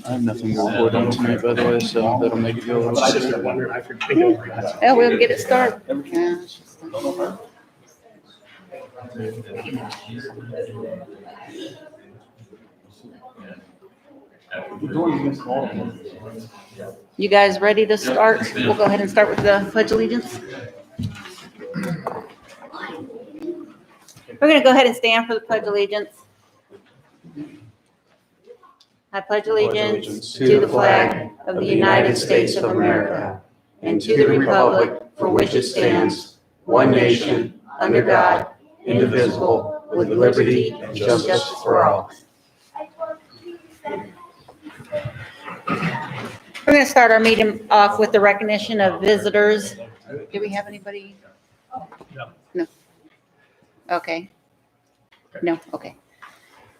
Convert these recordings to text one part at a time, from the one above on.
I have nothing to report on tonight, by the way, so that'll make it go a little. But I just wondered, I forget. Yeah, we'll get it started. Yeah. You guys ready to start? We'll go ahead and start with the Pledge Allegiance. We're going to go ahead and stand for the Pledge Allegiance. I pledge allegiance to the flag of the United States of America and to the republic for which it stands, one nation, under God, indivisible, with liberty and justice for all. We're going to start our meeting off with the recognition of visitors. Do we have anybody? No. Okay. No, okay.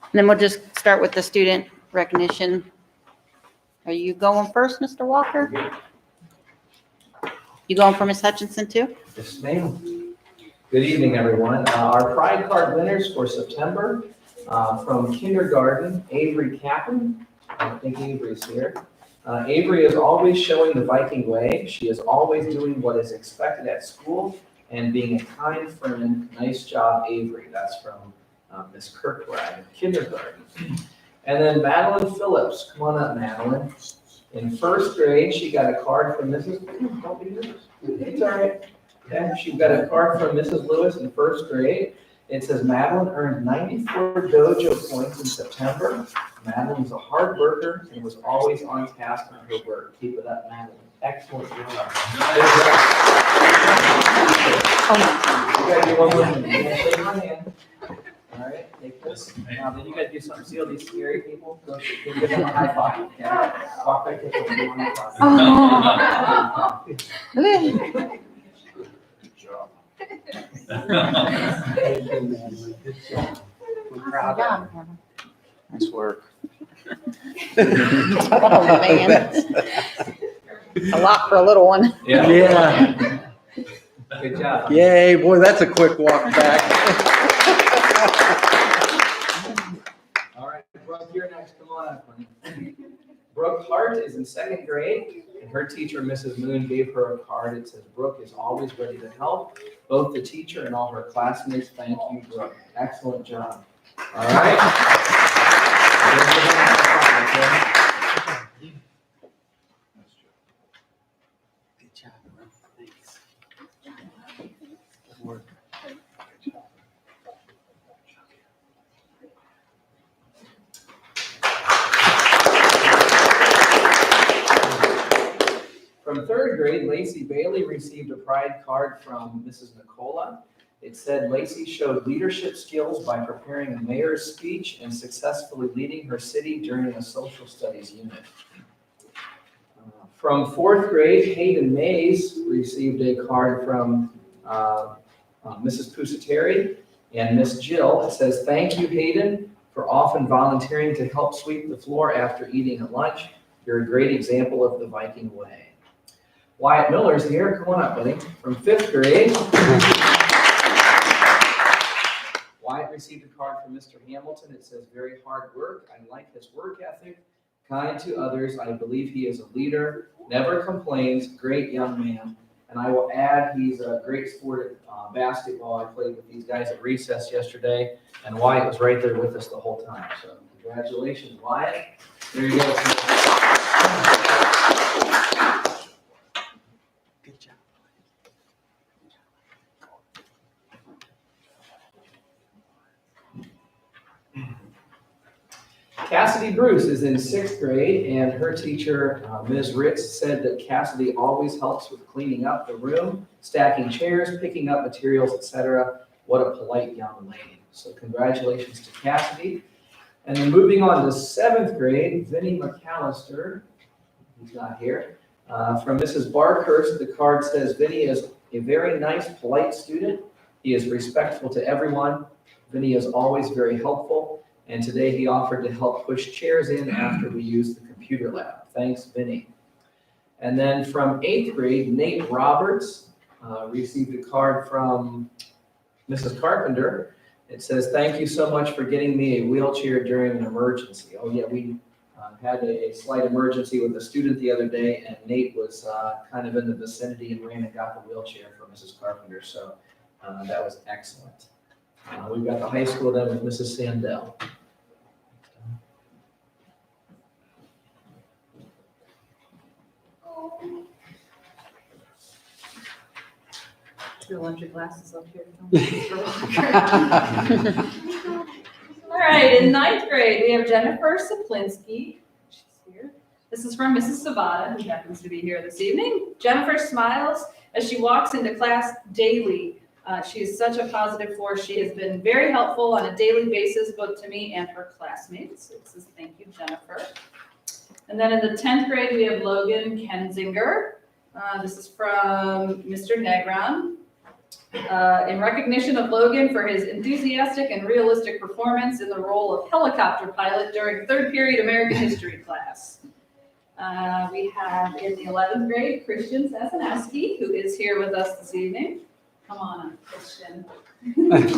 And then we'll just start with the student recognition. Are you going first, Mr. Walker? You going for Ms. Hutchinson too? Yes, ma'am. Good evening, everyone. Our Pride Card winners for September from kindergarten, Avery Kaplan. I think Avery's here. Avery is always showing the Viking way. She is always doing what is expected at school and being a kind friend. Nice job, Avery. That's from Miss Kirkbride, kindergarten. And then Madeline Phillips. Come on up, Madeline. In first grade, she got a card from Mrs. Don't be nervous. It's all right. Okay. She got a card from Mrs. Lewis in first grade. It says Madeline earned 94 dojo points in September. Madeline was a hard worker and was always on task on her work. Keep it up, Madeline. Excellent job. You gotta do one more thing. You gotta shake my hand. All right, take this. Now then you gotta do something. See all these scary people? Go give them a high five. Okay? Walk back to them. Oh. Nice work. Oh, man. A lot for a little one. Yeah. Good job. Yay, boy, that's a quick walk back. All right, Brooke, you're next. Come on up, honey. Brooke Hart is in second grade, and her teacher, Mrs. Moon, gave her a card. It says, Brooke is always ready to help. Both the teacher and all her classmates thank you, Brooke. Excellent job. All right. Good job, bro. Thanks. Good work. From third grade, Lacey Bailey received a pride card from Mrs. Nicola. It said Lacey showed leadership skills by preparing a mayor's speech and successfully leading her city during a social studies unit. From fourth grade, Hayden Mays received a card from Mrs. Pusateri and Miss Jill. It says, thank you, Hayden, for often volunteering to help sweep the floor after eating at lunch. You're a great example of the Viking way. Wyatt Miller's here. Come on up, buddy. From fifth grade. Wyatt received a card from Mr. Hamilton. It says, very hard work. I like his work ethic. Kind to others. I believe he is a leader. Never complains. Great young man. And I will add, he's a great sport at basketball. I played with these guys at recess yesterday, and Wyatt was right there with us the whole time. So congratulations, Wyatt. There you go. Good job. Cassidy Bruce is in sixth grade, and her teacher, Ms. Ritz, said that Cassidy always helps with cleaning up the room, stacking chairs, picking up materials, etc. What a polite young lady. So congratulations to Cassidy. And then moving on to seventh grade, Vinnie Mcallister, he's not here, from Mrs. Barkhurst, the card says, Vinnie is a very nice, polite student. He is respectful to everyone. Vinnie is always very helpful. And today he offered to help push chairs in after we used the computer lab. Thanks, Vinny. And then from eighth grade, Nate Roberts received a card from Mrs. Carpenter. It says, thank you so much for getting me a wheelchair during an emergency. Oh yeah, Had a slight emergency with a student the other day, and Nate was kind of in the vicinity and ran and got the wheelchair for Mrs. Carpenter, so that was excellent. We've got the high school then with Mrs. Sandell. You'll want your glasses up here. All right, in ninth grade, we have Jennifer Saplinski. She's here. This is from Mrs. Savada, who happens to be here this evening. Jennifer smiles as she walks into class daily. She is such a positive force. She has been very helpful on a daily basis, both to me and her classmates. It says, thank you, Jennifer. And then in the 10th grade, we have Logan Kenzinger. This is from Mr. Negron. In recognition of Logan for his enthusiastic and realistic performance in the role of helicopter pilot during third period American history class. We have in the 11th grade, Christian Sasanowski, who is here with us this evening. Come on, Christian. This is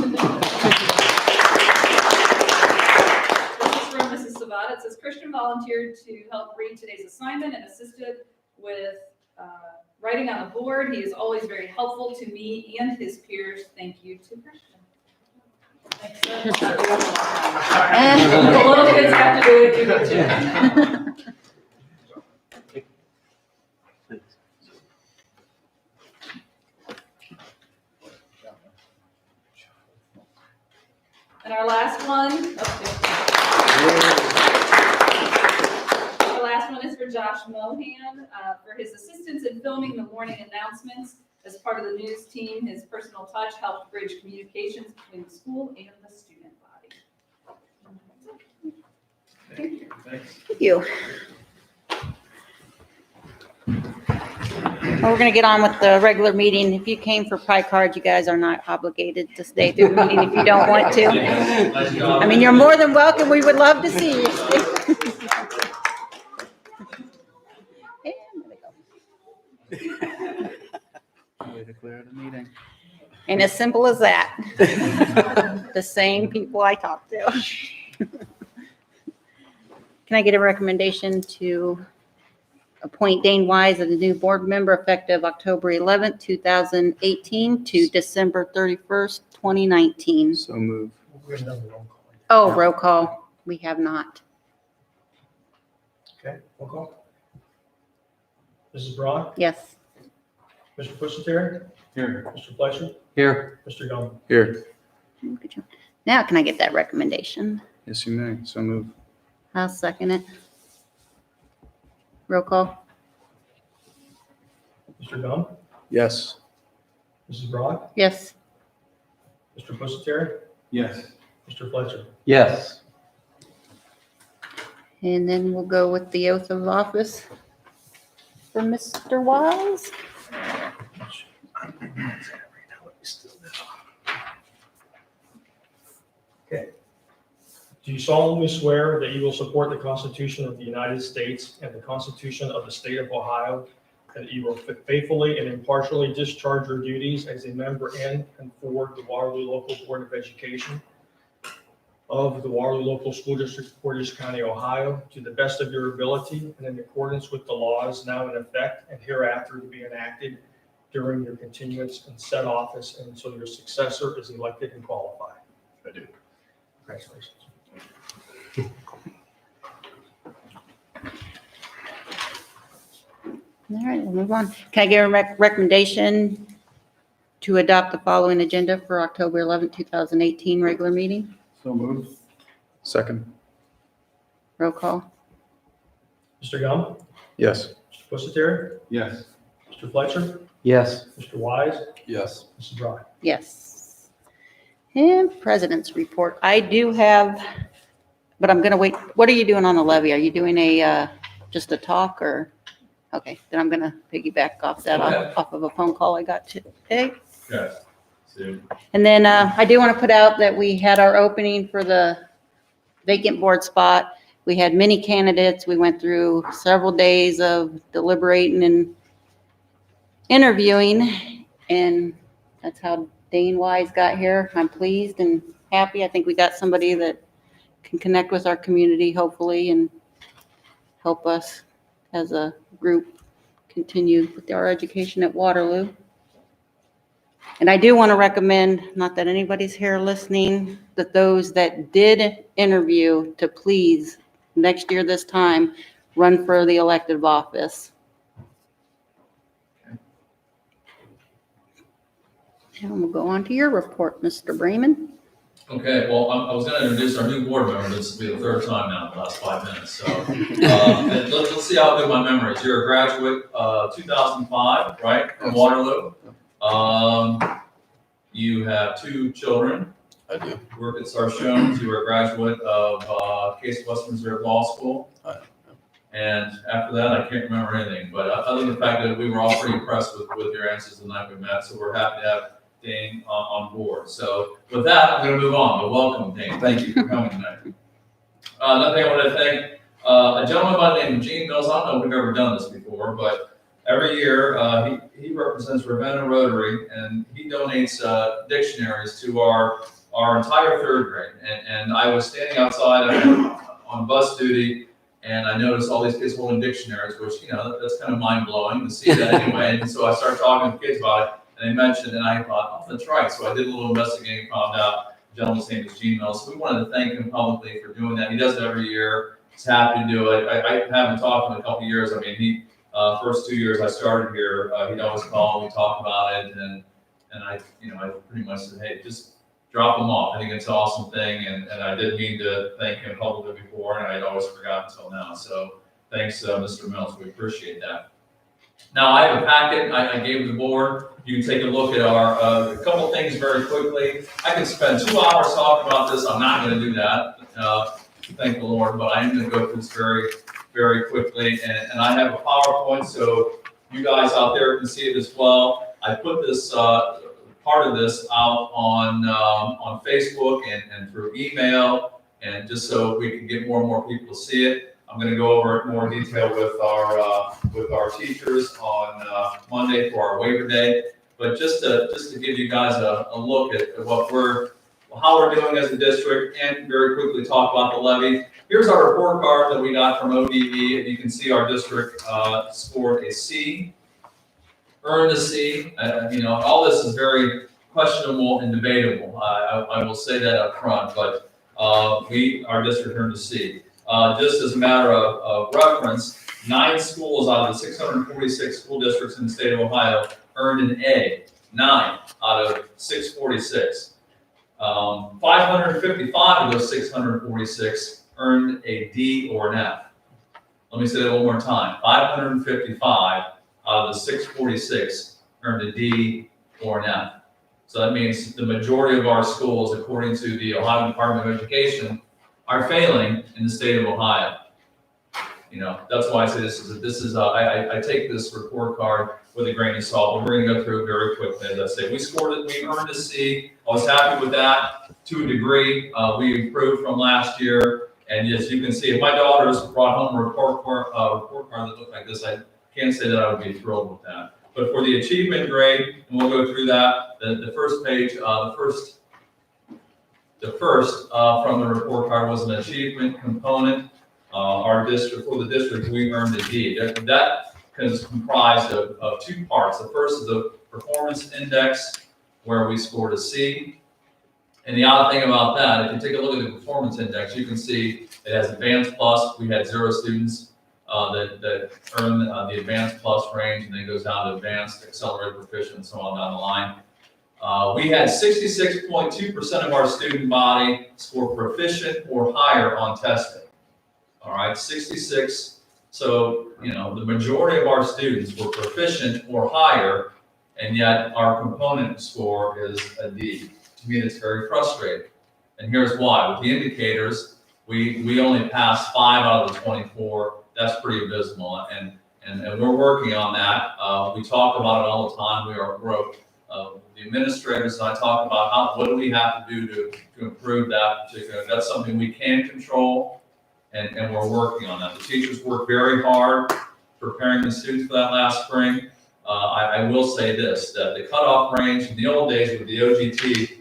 from Mrs. Savada. It says, Christian volunteered to help read today's assignment and assisted with writing on the board. He is always very helpful to me and his peers. Thank you to Christian. The little kids have to do it, you do too. And our last one, our last one is for Josh Mohan for his assistance in filming the morning announcements as part of the news team. His personal touch helped bridge communications between the school and the student body. Thank you. Well, we're going to get on with the regular meeting. If you came for Pride Cards, you guys are not obligated to stay through the meeting if you don't want to. I mean, you're more than welcome. We would love to see you. Way to clear the meeting. And as simple as that. The same people I talk to. Can I get a recommendation to appoint Dane Wise as a new board member effective October 11th, 2018 to December 31st, 2019? So move. We're gonna do a roll call. Oh, roll call. We have not. Okay, roll call. Mrs. Brock, Yes. Mr. Pusateri, Here. Mr. Fleischer, Here. Mr. Gum. Here. Good job. Now can I get that recommendation? Yes, you may. So move. I'll second it. Roll call. Mr. Gum, Yes. Mrs. Brock, Yes. Mr. Pusateri, Yes. Mr. Fleischer. Yes. And then we'll go with the oath of office for Mr. Wise. Okay. Do you solemnly swear that you will support the Constitution of the United States and the Constitution of the State of Ohio, and that you will faithfully and impartially discharge your duties as a member in and for the Waterloo Local Board of Education of the Waterloo Local School District, Portage County, Ohio, to the best of your ability and in accordance with the laws now in effect and hereafter to be enacted during your continuance in said office and until your successor is elected and qualified? I do. Congratulations. All right, we'll move on. Can I get a recommendation to adopt the following agenda for October 11th, 2018 regular meeting? So move. Second. Roll call. Mr. Gum, Yes. Mr. Pusateri, Yes. Mr. Fletcher, Yes. Mr. Wise, Yes. Mrs. Brock. Yes. And president's report. I do have, but I'm going to wait. What are you doing on the levy? Are you doing just a talk or? Okay, then I'm going to piggyback off that, off of a phone call I got today. Yes. Soon. And then I do want to put out that we had our opening for the vacant board spot. We had many candidates. We went through several days of deliberating and interviewing, and that's how Dane Wise got here. I'm pleased and happy. I think we got somebody that can connect with our community, hopefully, and help us as a group continue with our education at Waterloo. And I do want to recommend, not that anybody's here listening, that those that did interview to please, next year this time, run for the elective office. And we'll go on to your report, Mr. Bremen. Okay, well, I was gonna introduce our new board member. This will be the third time now in the last 5 minutes, so. And let's see how good my memory is. You're a graduate, 2005, right, from Waterloo? You have 2 children. I do. Work at Sarchones. You were a graduate of Case Western Reserve Law School. And after that, I can't remember anything, but other than the fact that we were all pretty impressed with your answers the night we met, so we're happy to have Dane on board. So with that, I'm going to move on, but welcome, Dane. Thank you for coming tonight. Another thing I want to thank a gentleman by the name of Gene Mills. I don't know if we've ever done this before, but every year he represents Ravenna Rotary, and he donates dictionaries to our entire 3rd grade. And I was standing outside on bus duty, and I noticed all these kids holding dictionaries, which, you know, that's kind of mind-blowing to see that anyway. And so I started talking to kids about it, and they mentioned, and I thought, oh, that's right. So I did a little investigating, found out the gentleman's name is Gene Mills. So we wanted to thank him publicly for doing that. He does it every year. He's happy to do it. I haven't talked to him in a couple of years. I mean, he first 2 years I started here, he'd always call, we talk about it, and I pretty much said, hey, just drop him off. I think it's an awesome thing, and I did mean to thank him publicly before, and I'd always forgotten until now. So thanks, Mr. Mills. We appreciate that. Now, I have a packet I gave the board. You can take a look at our, a couple things very quickly. I could spend 2 hours talking about this. I'm not going to do that, thank the Lord, but I am going to go through this very, very quickly. And I have a PowerPoint, so you guys out there can see it as well. I put this part of this out on Facebook and through email, and just so we can get more and more people to see it. I'm going to go over it in more detail with our teachers on Monday for our waiver day. But just to give you guys a look at how we're doing as a district, and very quickly talk about the levy. Here's our report card that we got from ODE. You can see our district scored a C, earned a C. All this is very questionable and debatable. I will say that up front, but our district earned a C. Just as a matter of reference, 9 schools out of the 646 school districts in the state of Ohio earned an A, 9 out of 646. 555 of those 646 earned a D or an F. Let me say that one more time. 555 out of the 646 earned a D or an F. So that means the majority of our schools, according to the Ohio Department of Education, are failing in the state of Ohio. That's why I say I take this report card with a grain of salt, but we're going to go through it very quickly. As I say, we earned a C. I was happy with that to a degree. We improved from last year, and yes, you can see if my daughters brought home a report card that looked like this, I can't say that I would be thrilled with that. But for the achievement grade, and we'll go through that, the first page, the first from the report card was an achievement component. For the district, we earned a D. That is comprised of 2 parts. The first is the performance index, where we scored a C. And the odd thing about that, if you take a look at the performance index, you can see it has advanced plus. We had 0 students that earn the advanced plus range, and then it goes down to advanced, accelerated, proficient, and so on down the line. We had 66.2% of our student body score proficient or higher on testing. All right, 66. So, the majority of our students were proficient or higher, and yet our component score is a D. To me, that's very frustrating. And here's why. With the indicators, we only passed 5 out of the 24. That's pretty abysmal, and we're working on that. We talk about it all the time. The administrators and I talk about what do we have to do to improve that particular. That's something we can control. And we're working on that. The teachers work very hard preparing the students for that last spring. I will say this, that the cutoff range in the old days with the OGT,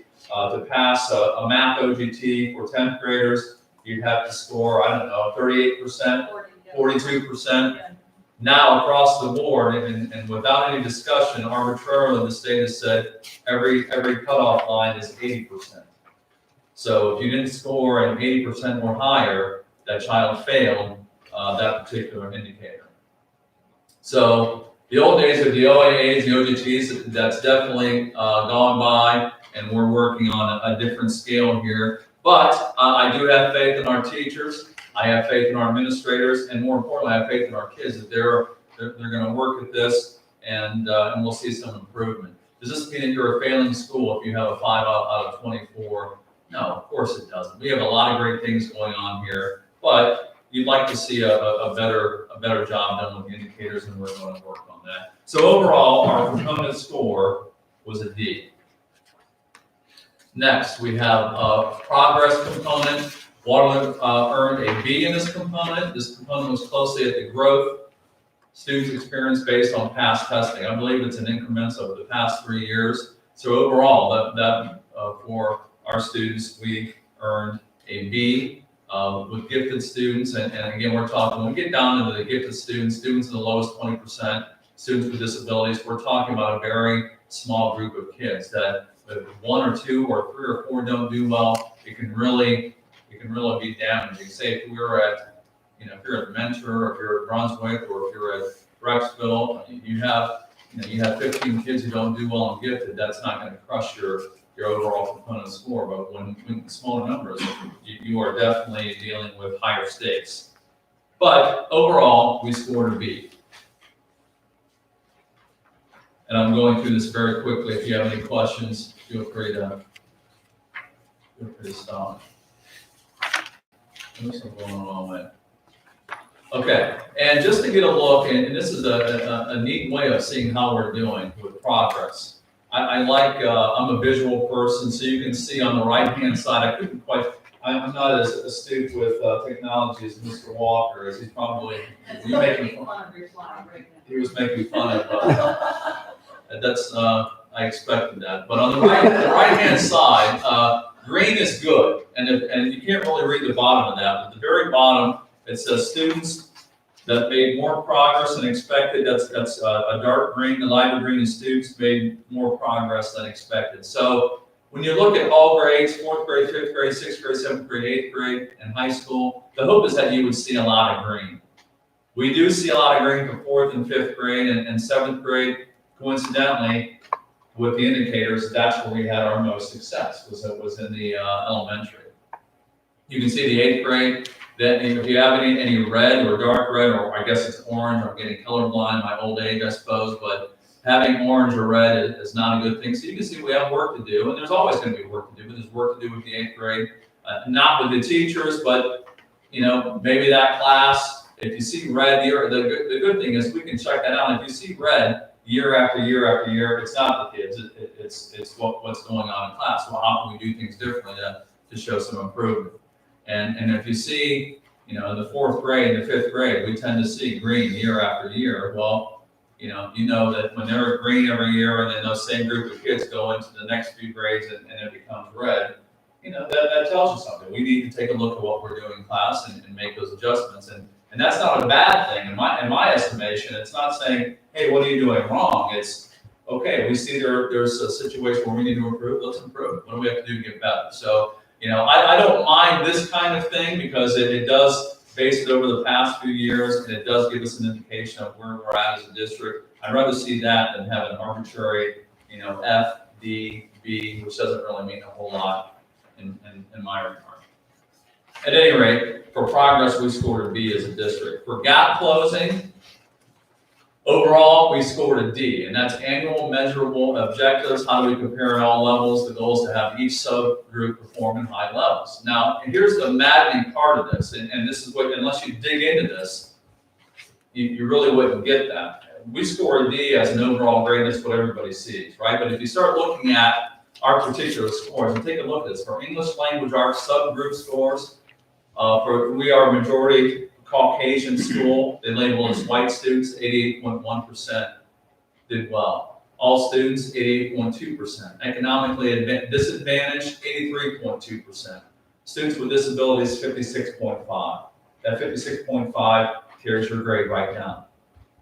to pass a math OGT for 10th graders, you'd have to score, 38%. 42%. Now, across the board, and without any discussion, arbitrarily, the state has said every cutoff line is 80%. So if you didn't score an 80% or higher, that child failed that particular indicator. So the old days of the OAAs, the OGTs, that's definitely gone by, and we're working on a different scale here. But I do have faith in our teachers. I have faith in our administrators, and more importantly, I have faith in our kids that they're going to work at this, and we'll see some improvement. Does this mean that you're a failing school if you have a 5 out of 24? No, of course it doesn't. We have a lot of great things going on here, but you'd like to see a better job done with the indicators, and we're going to work on that. So overall, our component score was a D. Next, we have a progress component. Waterloo earned a B in this component. This component was closely at the growth students experience based on past testing. I believe it's in increments over the past 3 years. So overall, that for our students, we earned a B with gifted students. And again, we're talking, when we get down into the gifted students in the lowest 20%, students with disabilities, we're talking about a very small group of kids that if 1 or 2 or 3 or 4 don't do well, it can really be damaging. Say if we were at, if you're at Mentor, or if you're at Brunswick, or if you're at Brecksville, you have 15 kids who don't do well in gifted, that's not going to crush your overall component score. But when smaller numbers, you are definitely dealing with higher stakes. But overall, we scored a B. And I'm going through this very quickly. If you have any questions, feel free to stop. What's going on? Okay, and just to get a look, and this is a neat way of seeing how we're doing with progress. I'm a visual person, so you can see on the right-hand side, I'm not as astute with technology as Mr. Walker, as he's probably, he was making fun of, that's, I expected that. But on the right-hand side, green is good, and you can't really read the bottom of that, but the very bottom, it says students that made more progress than expected. That's a dark green. The lighter green is students made more progress than expected. So when you look at all grades, 4th grade, 5th grade, 6th grade, 7th grade, 8th grade, and high school, the hope is that you would see a lot of green. We do see a lot of green for 4th and 5th grade and 7th grade. Coincidentally, with the indicators, that's where we had our most success, was in the elementary. You can see the 8th grade. Then if you have any red or dark red, or I guess it's orange, I'm getting colorblind, my old age, I suppose, but having orange or red is not a good thing. So you can see we have work to do, and there's always going to be work to do, but there's work to do with the 8th grade, not with the teachers, but maybe that class, if you see red, the good thing is we can check that out. If you see red year after year after year, it's not the kids, it's what's going on in class. Well, how can we do things differently to show some improvement? And if you see, in the 4th grade and the 5th grade, we tend to see green year after year. Well, you know that when they're green every year, and then those same group of kids go into the next few grades and it becomes red, that tells you something. We need to take a look at what we're doing in class and make those adjustments. And that's not a bad thing in my estimation. It's not saying, hey, what are you doing wrong? It's okay. We see there's a situation where we need to improve. Let's improve. What do we have to do to get better? So. I don't mind this kind of thing because it does base it over the past few years, and it does give us an indication of where we're at as a district. I'd rather see that than have an arbitrary, F, D, B, which doesn't really mean a whole lot in my regard. At any rate, for progress, we scored a B as a district. For gap closing, overall, we scored a D, and that's annual measurable objectives. How do we compare at all levels? The goal is to have each subgroup perform in high levels. Now, here's the maddening part of this, and this is what, unless you dig into this, you really wouldn't get that. We score a D as an overall grade, that's what everybody sees, right? But if you start looking at our particular scores, and take a look at this, for English language arts subgroup scores, we are a majority Caucasian school, they label us white students, 88.1% did well. All students, 88.2%. Economically disadvantaged, 83.2%. Students with disabilities, 56.5. That 56.5 tears your grade right down,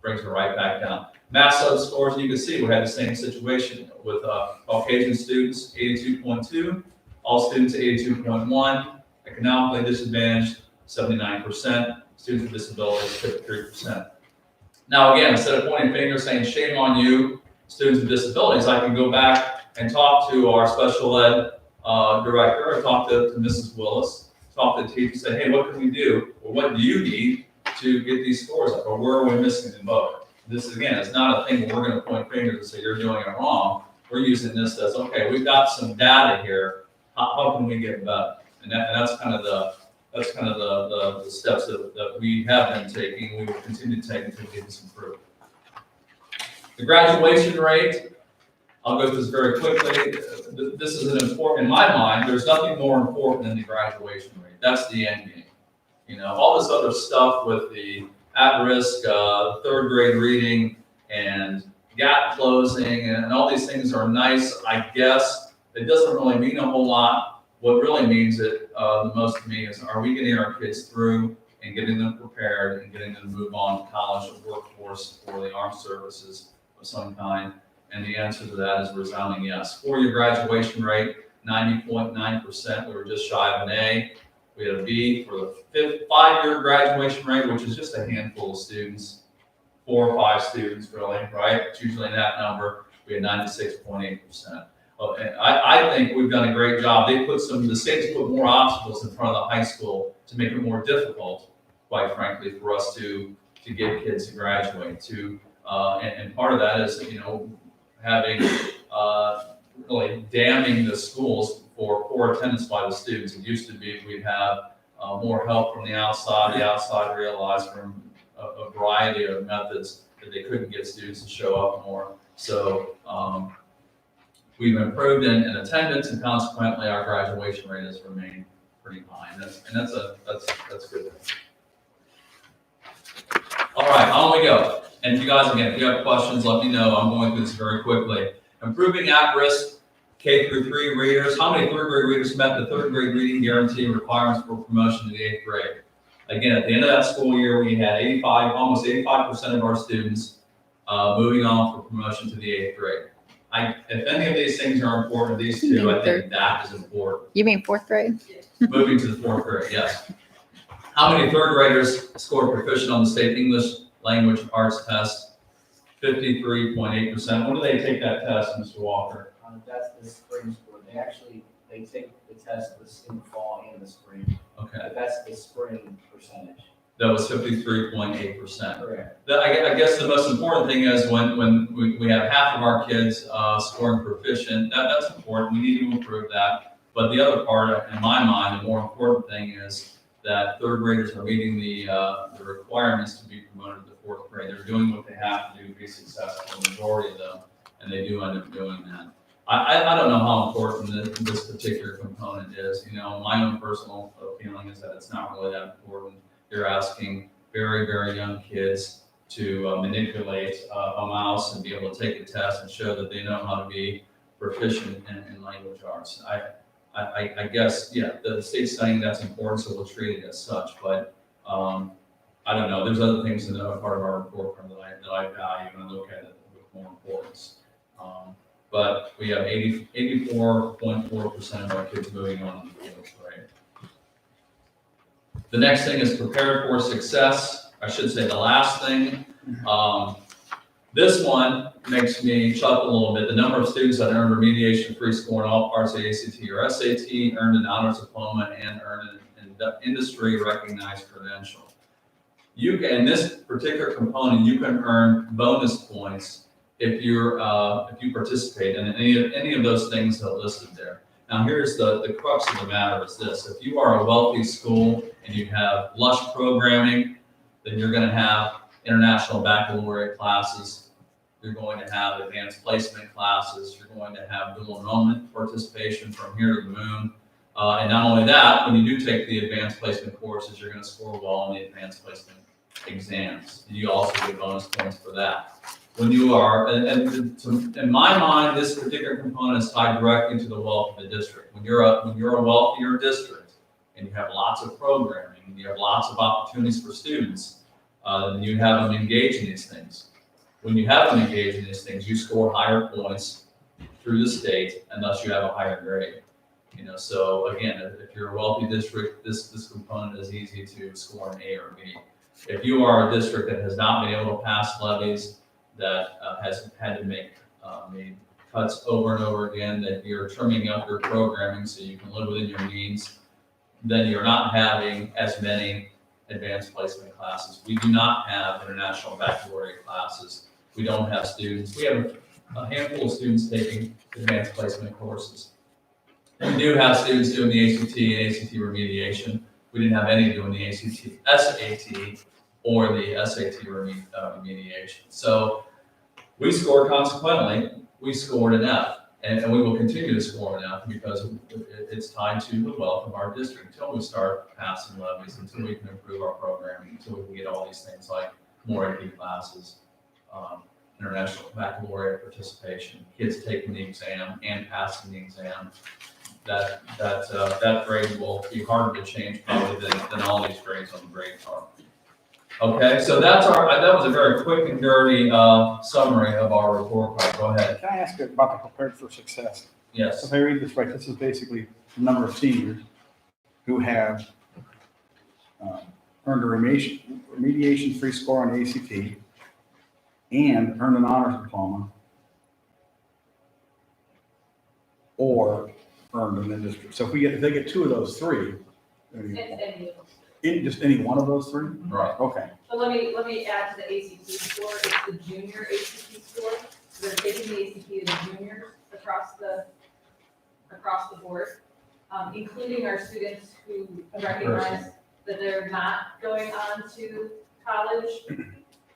brings her right back down. Math sub scores, you can see we had the same situation with Caucasian students, 82.2, all students 82.1, economically disadvantaged, 79%, students with disabilities, 53%. Now again, instead of pointing fingers saying shame on you, students with disabilities, I can go back and talk to our special ed director, or talk to Mrs. Willis, talk to the teacher, say, hey, what can we do? Or what do you need to get these scores up? Or where are we missing the boat? This, again, is not a thing where we're going to point fingers and say you're doing it wrong. We're using this as, okay, we've got some data here. How can we get better? And that's kind of the steps that we have been taking. We will continue to take until we get this improved. The graduation rate, I'll go through this very quickly. This is an important, in my mind, there's nothing more important than the graduation rate. That's the end game. You know, all this other stuff with the at-risk third grade reading and gap closing and all these things are nice, I guess. It doesn't really mean a whole lot. What really means it the most to me is, are we getting our kids through and getting them prepared and getting them to move on to college or workforce or the armed services of some kind? And the answer to that is a resounding yes. 4-year graduation rate, 90.9%. We were just shy of an A. We had a B for the 5-year graduation rate, which is just a handful of students, 4 or 5 students really, right? It's usually that number. We had 96.8%. And I think we've done a great job. The states put more obstacles in front of the high school to make it more difficult, quite frankly, for us to get kids to graduate. And part of that is, you know, having really damning the schools for poor attendance by the students. It used to be we'd have more help from the outside. The outside realized from a variety of methods that they couldn't get students to show up more. So we've improved in attendance, and consequently our graduation rate has remained pretty high. And that's good. All right, on we go. And you guys, again, if you have questions, let me know. I'm going through this very quickly. Improving at-risk K through 3 readers. How many 3rd grade readers met the 3rd grade reading guarantee requirements for promotion to the 8th grade? Again, at the end of that school year, we had almost 85% of our students moving on for promotion to the 8th grade. If any of these things are important, these two, I think that is important. You mean 4th grade? Moving to the 4th grade, yes. How many 3rd graders scored proficient on the state English language arts test? 53.8%. When do they take that test, Mr. Walker? That's the spring score. They take the test in the fall and the spring. Okay, But that's the spring percentage. that was 53.8%. Correct. I guess the most important thing is when we have half of our kids scoring proficient, that's important. We need to improve that. But the other part, in my mind, the more important thing is that 3rd graders are meeting the requirements to be promoted to 4th grade. They're doing what they have to do to be successful, the majority of them, and they do end up doing that. I don't know how important this particular component is. You know, my own personal feeling is that it's not really that important. You're asking very, very young kids to manipulate a mouse and be able to take a test and show that they know how to be proficient in language arts. I guess, yeah, the state's saying that's important, so we'll treat it as such. But I don't know. There's other things that are part of our report card that I value and I look at it with more importance. But we have 84.4% of our kids moving on to the 4th grade. The next thing is prepared for success. I should say the last thing. This one makes me chuckle a little bit. The number of students that earned remediation-free score in all parts of the ACT or SAT, earned an honors diploma, and earned an industry-recognized credential. In this particular component, you can earn bonus points if you participate in any of those things that are listed there. Now here's the crux of the matter is this: if you are a wealthy school and you have lush programming, then you're going to have international baccalaureate classes. You're going to have advanced placement classes. You're going to have dual enrollment participation from here to the moon. And not only that, when you do take the advanced placement courses, you're going to score well on the advanced placement exams. You also get bonus points for that. When you are, in my mind, this particular component is tied directly to the wealth of the district. When you're a wealthier district and you have lots of programming, and you have lots of opportunities for students, then you have them engage in these things. When you have them engage in these things, you score higher points through the state, and thus you have a higher grade. So again, if you're a wealthy district, this component is easy to score an A or B. If you are a district that has not been able to pass levies, that has had to make cuts over and over again, that you're trimming up your programming so you can live within your means, then you're not having as many advanced placement classes. We do not have international baccalaureate classes. We don't have students. We have a handful of students taking advanced placement courses. We do have students doing the ACT and ACT remediation. We didn't have any doing the SAT or the SAT remediation. So we scored consequently, we scored an F. And we will continue to score an F because it's tied to the wealth of our district until we start passing levies, until we can improve our programming, until we can get all these things like more AP classes, international baccalaureate participation, kids taking the exam and passing the exam. That grade will be harder to change probably than all these grades on the grade card. Okay, so that was a very quick and dirty summary of our report card. Go ahead. Can I ask about the prepared for success? Yes. If I read this right, this is basically the number of seniors who have earned a remediation-free score on ACT and earned an honors diploma or earned an industry. So if they get two of those three, just any one of those three? Right. Okay. But let me add to the ACT score, it's the junior ACT score. So they're taking the ACT to the juniors across the board, including our students who recognize that they're not going on to college,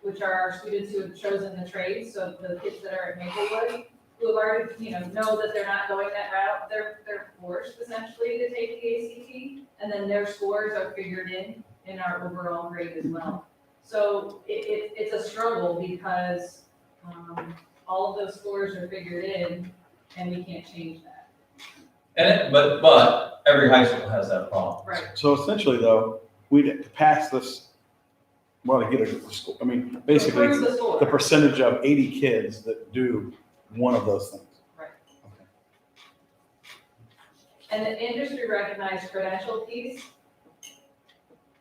which are our students who have chosen the trade. So the kids that are at Maplewood, who have already, know that they're not going that route, they're forced essentially to take the ACT, and then their scores are figured in our overall grade as well. So it's a struggle because all of those scores are figured in, and we can't change that. But every high school has that problem. Right. So essentially though, we to pass this, well, to get a score, I mean, basically Improve the score. the percentage of 80 kids that do one of those things. Right. Okay. And the industry recognized credential piece,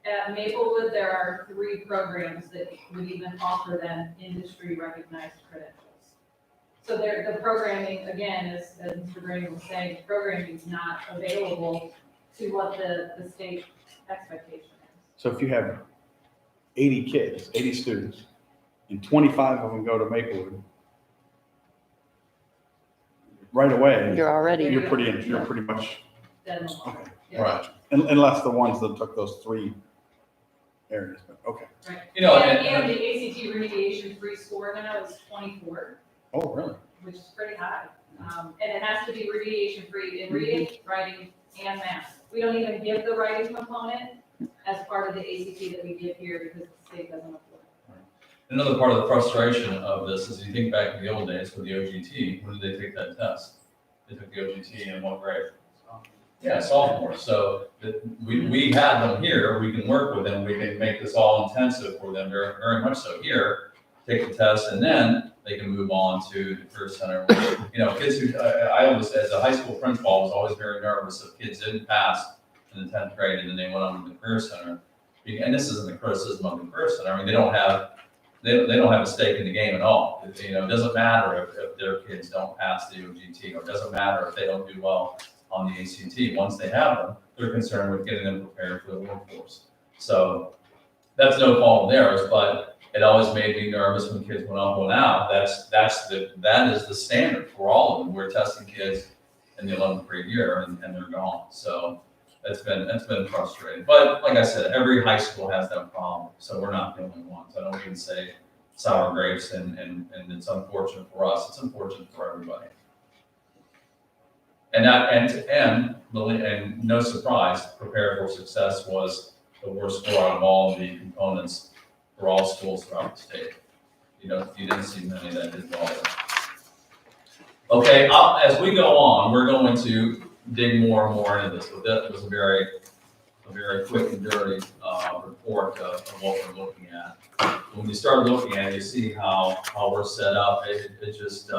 at Maplewood, there are 3 programs that would even offer them industry recognized credentials. So the programming, again, as Mr. Brady was saying, the programming is not available to what the state expectation is. So if you have 80 kids, 80 students, and 25 of them go to Maplewood, right away, You're you're pretty much, Then the law. okay. Yeah. Right. Unless the ones that took those 3 areas, but okay. Right. And And the ACT remediation free score now is 24, Oh, really? which is pretty high. And it has to be remediation free in reading, writing, and math. We don't even give the writing component as part of the ACT that we give here because the state doesn't afford it. Another part of the frustration of this is you think back to the old days with the OGT, when did they take that test? They took the OGT in what grade? Yeah, sophomore. So we have them here, we can work with them, we can make this all intensive for them, very, very much so here. Take the test and then they can move on to the career center. Kids who, I always, as a high school principal, was always very nervous if kids didn't pass in the 10th grade and then they went on to the career center. And this isn't a criticism of the career center. I mean, they don't have a stake in the game at all. It doesn't matter if their kids don't pass the OGT, or it doesn't matter if they don't do well on the ACT. Once they have them, they're concerned with getting them prepared for the workforce. So that's no fault of theirs, but it always made me nervous when kids went on. Well, now that is the standard for all of them. We're testing kids in the 11th grade year and they're gone. So that's been frustrating. But like I said, every high school has that problem. So we're not the only ones. I don't even say sour grapes and it's unfortunate for us. It's unfortunate for everybody. And that end, and no surprise, Prepare for Success was the worst score out of all the components for all schools throughout the state. You didn't see many that did well. Okay, as we go on, we're going to dig more and more into this. But that was a very very quick and dirty report of what we're looking at. When you start looking at it, you see how we're set up. It just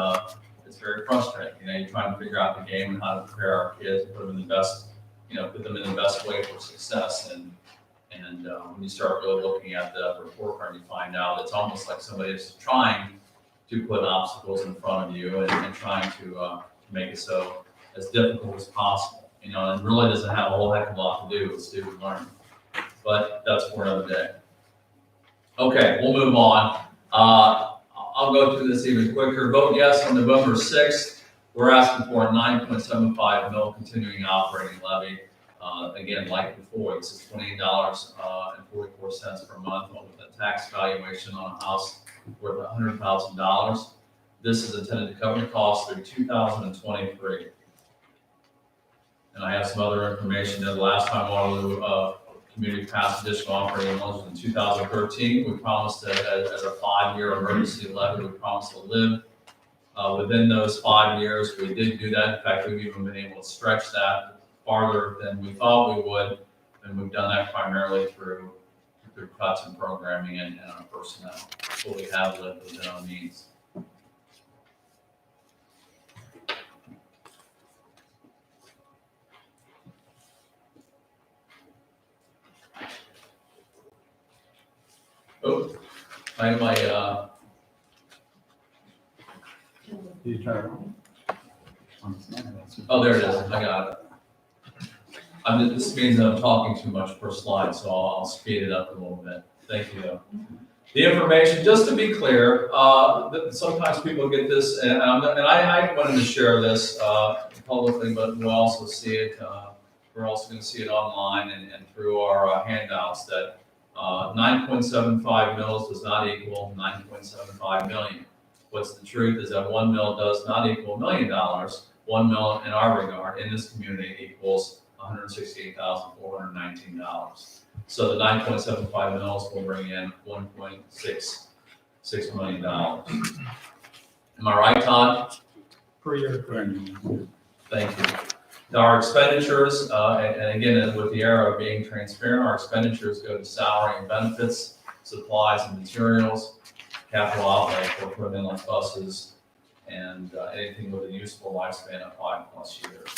it's very frustrating. You know, you're trying to figure out the game and how to prepare our kids and put them in the best, put them in the best way for success. And when you start really looking at the report card, you find out it's almost like somebody is trying to put obstacles in front of you and trying to make it so as difficult as possible. And really doesn't have a whole heck of a lot to do with student learning. But that's for another day. Okay, we'll move on. I'll go through this even quicker. Vote yes on November 6th. We're asking for a 9.75 mil continuing operating levy. Again, like before, this is $28.44 per month with a tax valuation on a house worth $100,000. This is intended to cover the costs through 2023. And I have some other information. The last time Waterloo community passed additional operating loans in 2013. We promised that as a 5-year emergency levy, we promised to live within those 5 years. We did do that. In fact, we've even been able to stretch that farther than we thought we would. And we've done that primarily through cuts in programming and our personnel. So we have lived within our means. Oh, my, Did you turn it on? oh, there it is. I got it. This means that I'm talking too much per slide, so I'll speed it up a little bit. Thank you. The information, just to be clear, sometimes people get this, and I wanted to share this publicly, but we'll also see it. We're also going to see it online and through our handouts that 9.75 mils does not equal 9.75 million. What's the truth is that 1 mil does not equal $1 million. 1 mil in our regard in this community equals $168,419. So the 9.75 mils will bring in $1.66 million. Am I right, Todd? Per year. Thank you. Now, our expenditures, and again, with the era of being transparent, our expenditures go to salary and benefits, supplies and materials, capital outlay for equipment like buses, and anything with a useful lifespan of 5+ years.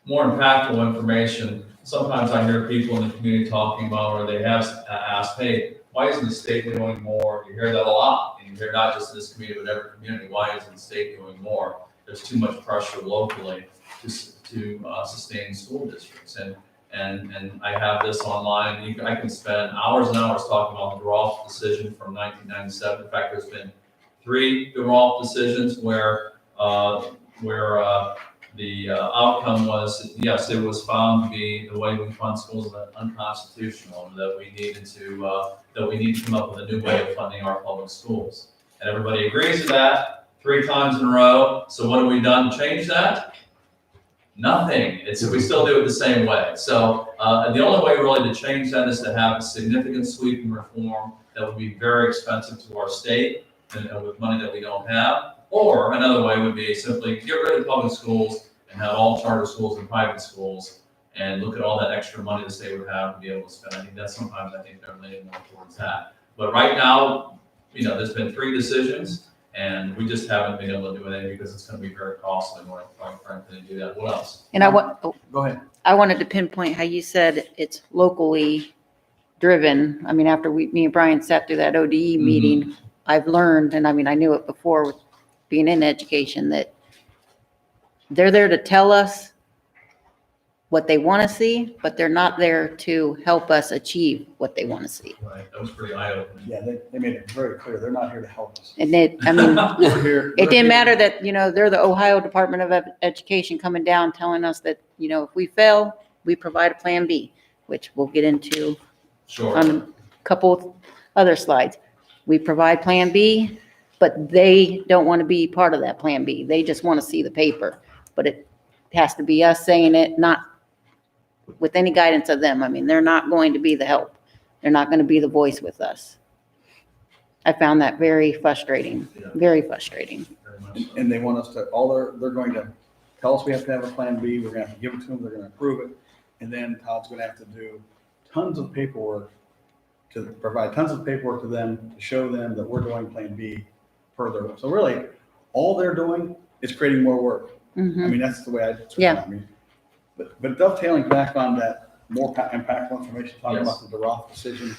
More impactful information. Sometimes I hear people in the community talking about, or they have asked, hey, why isn't the state doing more? You hear that a lot. And you hear not just in this community, but every community. Why isn't the state doing more? There's too much pressure locally to sustain school districts. And I have this online. I can spend hours and hours talking about the DeRolf decision from 1997. In fact, there's been 3 DeRolf decisions where the outcome was, yes, it was found to be the way we fund schools unconstitutional, and that we need to come up with a new way of funding our public schools. And everybody agrees to that 3 times in a row. So what have we done to change that? Nothing. We still do it the same way. So the only way really to change that is to have a significant sweeping reform that would be very expensive to our state and with money that we don't have. Or another way would be simply get rid of public schools and have all charter schools and private schools and look at all that extra money the state would have to be able to spend. I think sometimes they're leaning more towards that. But right now, there's been 3 decisions and we just haven't been able to do anything because it's going to be very costly, quite frankly, to do that. What else? And Go ahead. I wanted to pinpoint how you said it's locally driven. I mean, after me and Brian sat through that ODE meeting, I've learned, and I mean, I knew it before with being in education, that they're there to tell us what they want to see, but they're not there to help us achieve what they want to see. Right, that was pretty eye-opening. Yeah, they made it very clear. They're not here to help us. And it We're didn't matter that, they're the Ohio Department of Education coming down telling us that, if we fail, we provide a plan B, which we'll get into Sure. on a couple other slides. We provide plan B, but they don't want to be part of that plan B. They just want to see the paper, but it has to be us saying it, not with any guidance of them. I mean, they're not going to be the help. They're not going to be the voice with us. I found that very frustrating, very frustrating. Very much so. And they want us to, they're going to tell us we have to have a plan B, we're gonna have to give it to them, they're gonna approve it. And then Todd's gonna have to do tons of paperwork to provide tons of paperwork to them, to show them that we're doing plan B further. So really, all they're doing is creating more work. I Mhm. mean, that's the way I. Yeah. I mean, but dovetailing back on that more impactful information, talking Yes. about the Roth decision,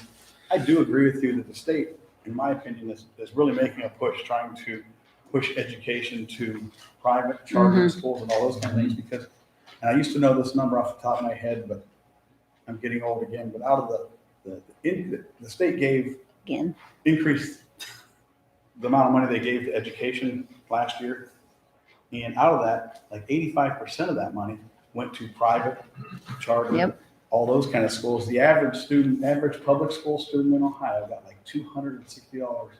I do agree with you that the state, in my opinion, is really making a push, trying to push education to private charter schools and all those kind of things, because, and I used to know this number off the top of my head, but I'm getting old again, but out of the state gave, Again. increased the amount of money they gave to education last year. And out of that, like 85% of that money went to private, charter, Yep. all those kind of schools. The average public school student in Ohio got like $260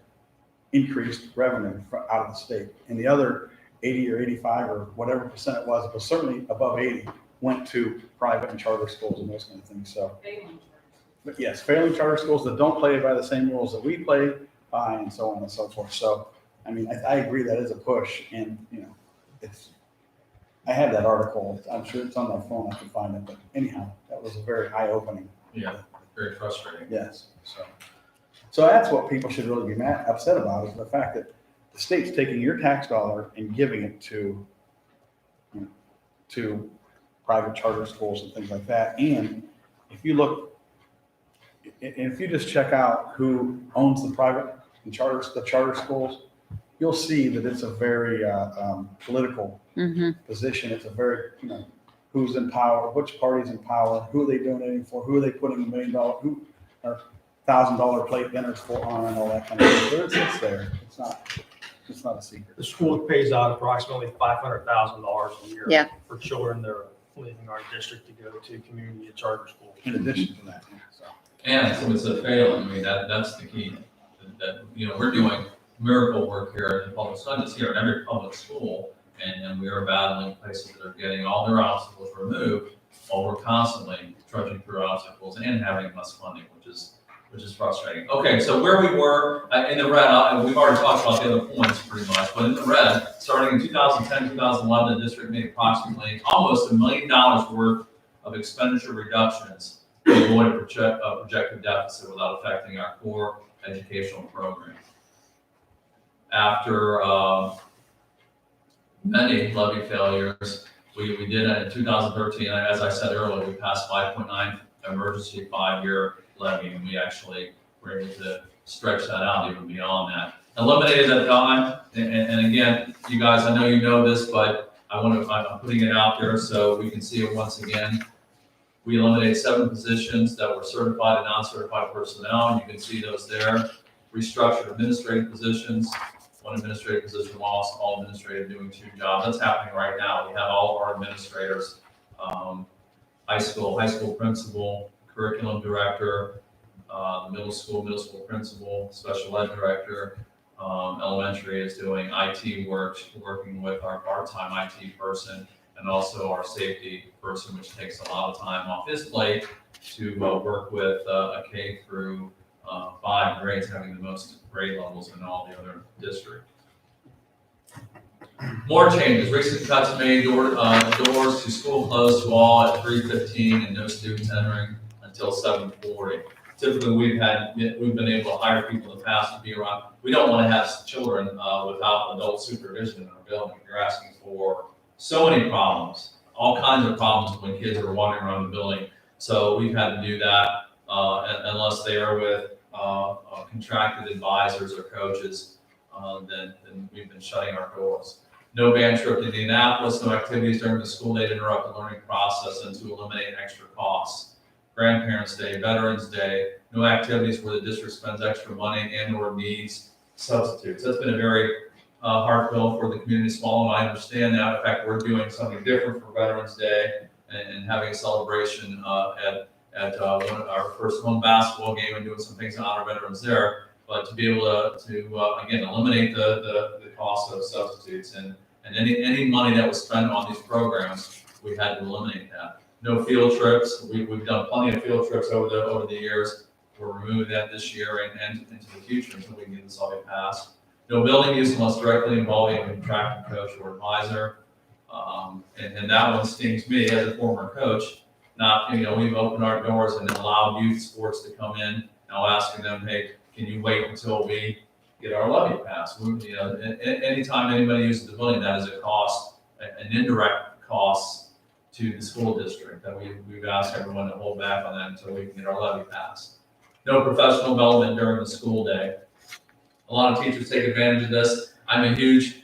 increased revenue out of the state. And the other 80 or 85 or whatever percent it was certainly above 80, went to private and charter schools and those kind of things. So, but yes, failing charter schools that don't play by the same rules that we play by, and so on and so forth. So, I mean, I agree that is a push, and I have that article. I'm sure it's on my phone. I can find it. But anyhow, that was a very eye-opening. Yeah, very frustrating. Yes. So that's what people should really be upset about, is the fact that the state's taking your tax dollar and giving it to private charter schools and things like that. And if you look, if you just check out who owns the private and the charter schools, you'll see that it's a very political position. It's a very, who's in power, which party's in power, who are they donating for, who are they putting $1 million, who are $1,000 plate dinners on, and all that kind of stuff. It's there. It's not a secret. The school pays out approximately $500,000 a year. Yeah. For children that are leaving our district to go to community and charter schools. In addition to that, so. And so it's a fail. I mean, that's the key. That we're doing miracle work here in the public school, just here in every public school, and we are battling places that are getting all their obstacles removed, while we're constantly trudging through obstacles and having less funding, which is frustrating. Okay, so where we were in the red, we've already talked about the other points pretty much, but in the red, starting in 2010, 2011, the district made approximately almost $1 million worth of expenditure reductions to avoid a projected deficit without affecting our core educational program. After many levy failures, we did it in 2013. As I said earlier, we passed 5.9 emergency 5-year levy, and we actually were able to stretch that out even beyond that. Eliminated that time, and again, you guys, I know you know this, but I'm putting it out there so we can see it once again. We eliminated 7 positions that were certified and non-certified personnel, and you can see those there. Restructured administrative positions, 1 administrative position lost, all administrative doing 2 jobs. That's happening right now. We have all of our administrators, high school principal, curriculum director, the middle school principal, special ed director. Elementary is doing IT work, working with our part-time IT person, and also our safety person, which takes a lot of time off his plate to work with a K through 5 grades, having the most grade levels in all the other districts. More changes. Recent cuts made. Doors to school closed to all at 3:15 and no students entering until 7:40. Typically, we've been able to hire people in the past to be around. We don't want to have children without adult supervision in our building. You're asking for so many problems, all kinds of problems when kids are wandering around the building. So we've had to do that unless they are with contracted advisors or coaches. Then we've been shutting our doors. No band trip to Indianapolis, no activities during the school day to interrupt the learning process and to eliminate extra costs. Grandparents' Day, Veterans Day, no activities where the district spends extra money and or needs substitutes. That's been a very hard pill for the community to swallow, and I understand that. In fact, we're doing something different for Veterans Day and having a celebration at our first home basketball game and doing some things to honor veterans there. But to be able to again, eliminate the cost of substitutes and any money that was spent on these programs, we had to eliminate that. No field trips. We've done plenty of field trips over the years. We're removing that this year and into the future until we can get this all passed. No building use unless directly involving a contracted coach or advisor. And that one stings me as a former coach. Not, we've opened our doors and allowed youth sports to come in, now asking them, hey, can you wait until we get our levy passed? Anytime anybody uses the building, that is a cost, an indirect cost to the school district that we've asked everyone to hold back on that until we can get our levy passed. No professional development during the school day. A lot of teachers take advantage of this. I'm a huge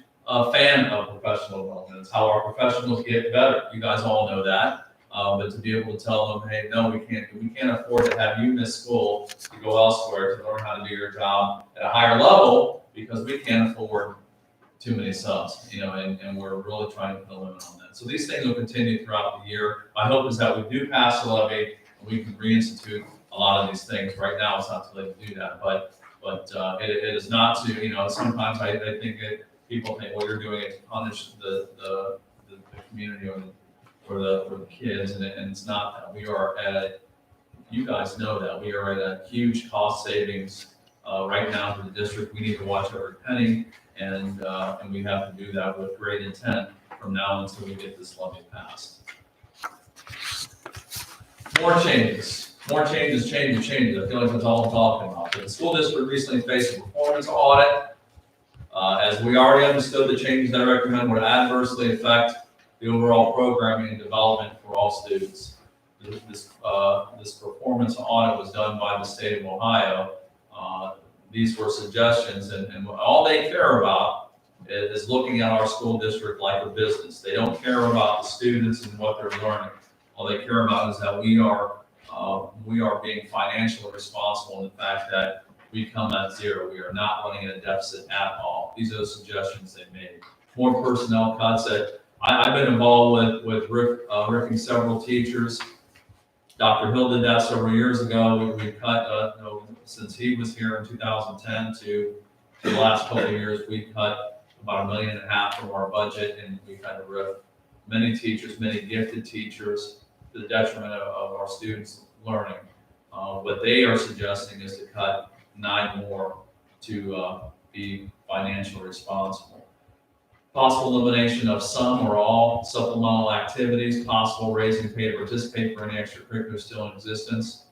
fan of professional development. It's how our professionals get better. You guys all know that. But to be able to tell them, hey, no, we can't afford to have you miss school to go elsewhere to learn how to do your job at a higher level because we can't afford too many subs, and we're really trying to put a limit on that. So these things will continue throughout the year. My hope is that we do pass the levy and we can reinstitute a lot of these things. Right now, it's not too late to do that, but it is not to, sometimes I think people think, well, you're doing it to punish the community or the kids, and it's not that. We are you guys know that, we are at a huge cost savings right now for the district. We need to watch every penny, and we have to do that with great intent from now until we get this levy passed. More changes. Changes. I feel like that's all I'm talking about. The school district recently faced a performance audit. As we already understood, the changes I recommend would adversely affect the overall programming and development for all students. This performance audit was done by the state of Ohio. These were suggestions, and all they care about is looking at our school district like a business. They don't care about the students and what they're learning. All they care about is that we are being financially responsible in the fact that we come at zero. We are not running a deficit at all. These are the suggestions they made. More personnel cuts. I've been involved with ripping several teachers. Dr. Hill did that several years ago. We cut, since he was here in 2010 to the last couple of years, we cut about $1.5 million from our budget, and we kind of ripped many teachers, many gifted teachers, to the detriment of our students' learning. What they are suggesting is to cut 9 more to be financially responsible. Possible elimination of some or all supplemental activities, possible raising pay to participate for any extracurriculars still in existence.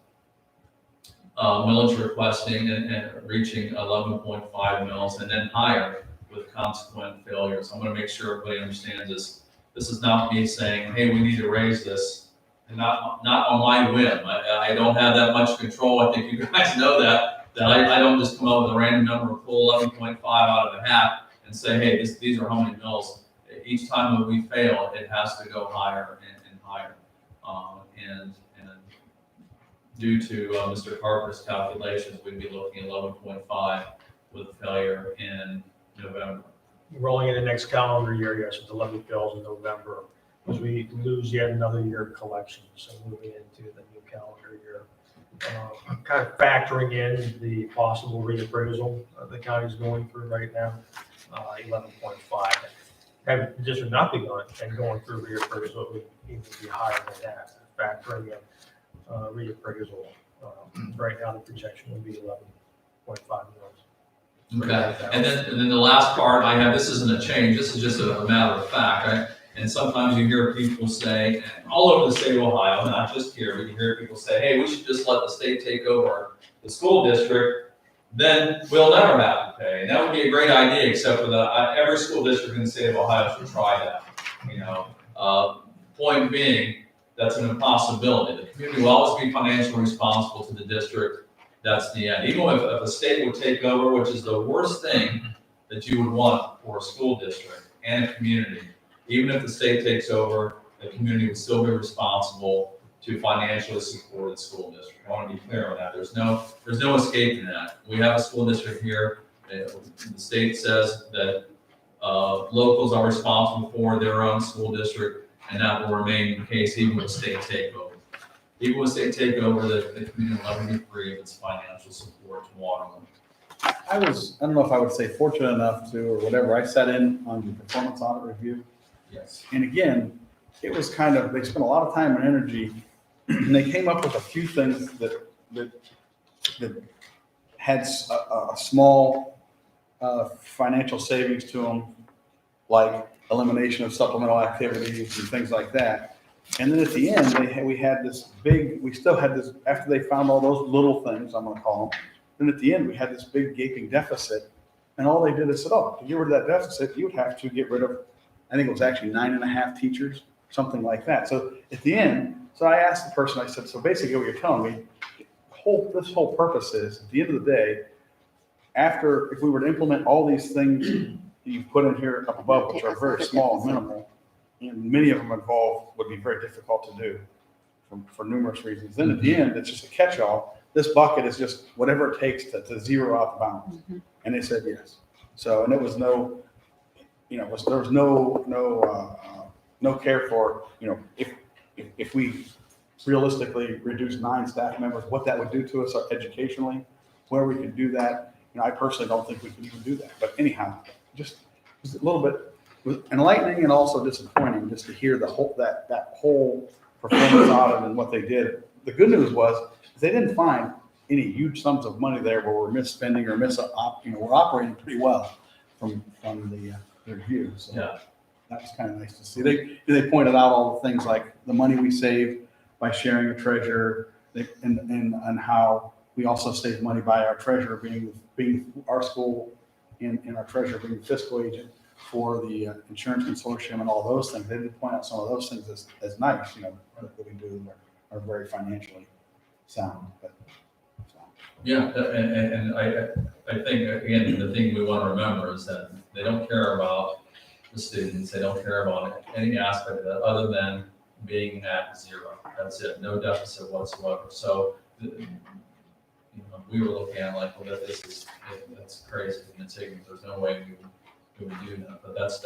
Millage requesting and reaching 11.5 mils and then higher with consequent failures. I'm going to make sure everybody understands this. This is not me saying, hey, we need to raise this, and not on my whim. I don't have that much control. I think you guys know that I don't just come up with a random number and pull 11.5 out of the hat and say, hey, these are how many mils. Each time that we fail, it has to go higher and higher. And due to Mr. Carter's calculations, we'd be looking at 11.5 with a failure in November. Rolling into next calendar year, yes, with the levy bills in November, because we lose yet another year of collections. So moving into the new calendar year, kind of factoring in the possible reappraisal the county's going through right now, 11.5. Had the district not begun and going through reappraisal, it would even be higher than that. Factoring in reappraisal, right now the projection would be 11.5 mils. Okay, and then the last part I have, this isn't a change, this is just a matter of fact, right? And sometimes you hear people say, and all over the state of Ohio, not just here, but you hear people say, hey, we should just let the state take over the school district, then we'll never have to pay. And that would be a great idea, except for that every school district in the state of Ohio should try that. Point being, that's an impossibility. The community will always be financially responsible to the district. That's the end. Even if a state would take over, which is the worst thing that you would want for a school district and a community, even if the state takes over, the community would still be responsible to financially support its school district. I want to be clear on that. There's no escaping that. We have a school district here. The state says that locals are responsible for their own school district, and that will remain the case even with state takeover. Even with state takeover, the community will never be free of its financial support to Waterland. I don't know if I would say fortunate enough to, or whatever, I sat in on the performance audit review. Yes. And again, it was kind of, they spent a lot of time and energy, and they came up with a few things that had a small financial savings to them, like elimination of supplemental activities and things like that. And then at the end, we still had this, after they found all those little things, I'm gonna call them, then at the end, we had this big gaping deficit. And all they did is said, oh, to get rid of that deficit, you would have to get rid of, I think it was actually 9.5 teachers, something like that. So at the end, so I asked the person, I said, so basically what you're telling me, this whole purpose is, at the end of the day, if we were to implement all these things that you've put in here up above, which are very small and minimal, and many of them involved would be very difficult to do for numerous reasons. Then at the end, it's just a catch-all. This bucket is just whatever it takes to zero out the bounds. And they said yes. So, and it was no, there was no care for, if we realistically reduce 9 staff members, what that would do to us educationally, where we could do that. I personally don't think we can even do that. But anyhow, just a little bit enlightening and also disappointing just to hear that whole performance audit and what they did. The good news was they didn't find any huge sums of money there where we're misspending or we're operating pretty well from the review. So Yeah. that was kind of nice to see. They pointed out all the things like the money we save by sharing a treasurer, and how we also save money by our treasurer being our school and our treasurer being the fiscal agent for the insurance consortium and all those things. They did point out some of those things as nice, that we do are very financially sound. But, Yeah, and I think, again, the thing we want to remember is that they don't care about the students, they don't care about any aspect of that other than being at 0. That's it, no deficit whatsoever. So, we were looking at like, well, that's crazy, and it's ignorant. There's no way we would do that, but that's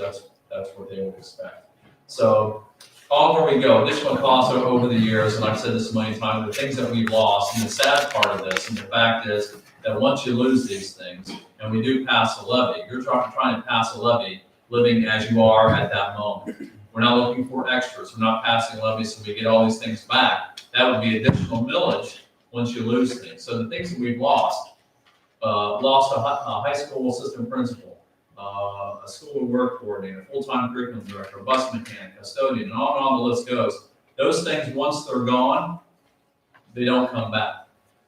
what they would expect. So, where we go, additional costs over the years, and I've said this many times, the things that we've lost, and the sad part of this, and the fact is that once you lose these things, and we do pass a levy, you're trying to pass a levy living as you are at that moment. We're not looking for extras. We're not passing levies so we get all these things back. That would be additional millage once you lose things. So the things that we've lost a high school assistant principal, a school work coordinator, full-time curriculum director, a bus mechanic, custodian, and on the list goes. Those things, once they're gone, they don't come back.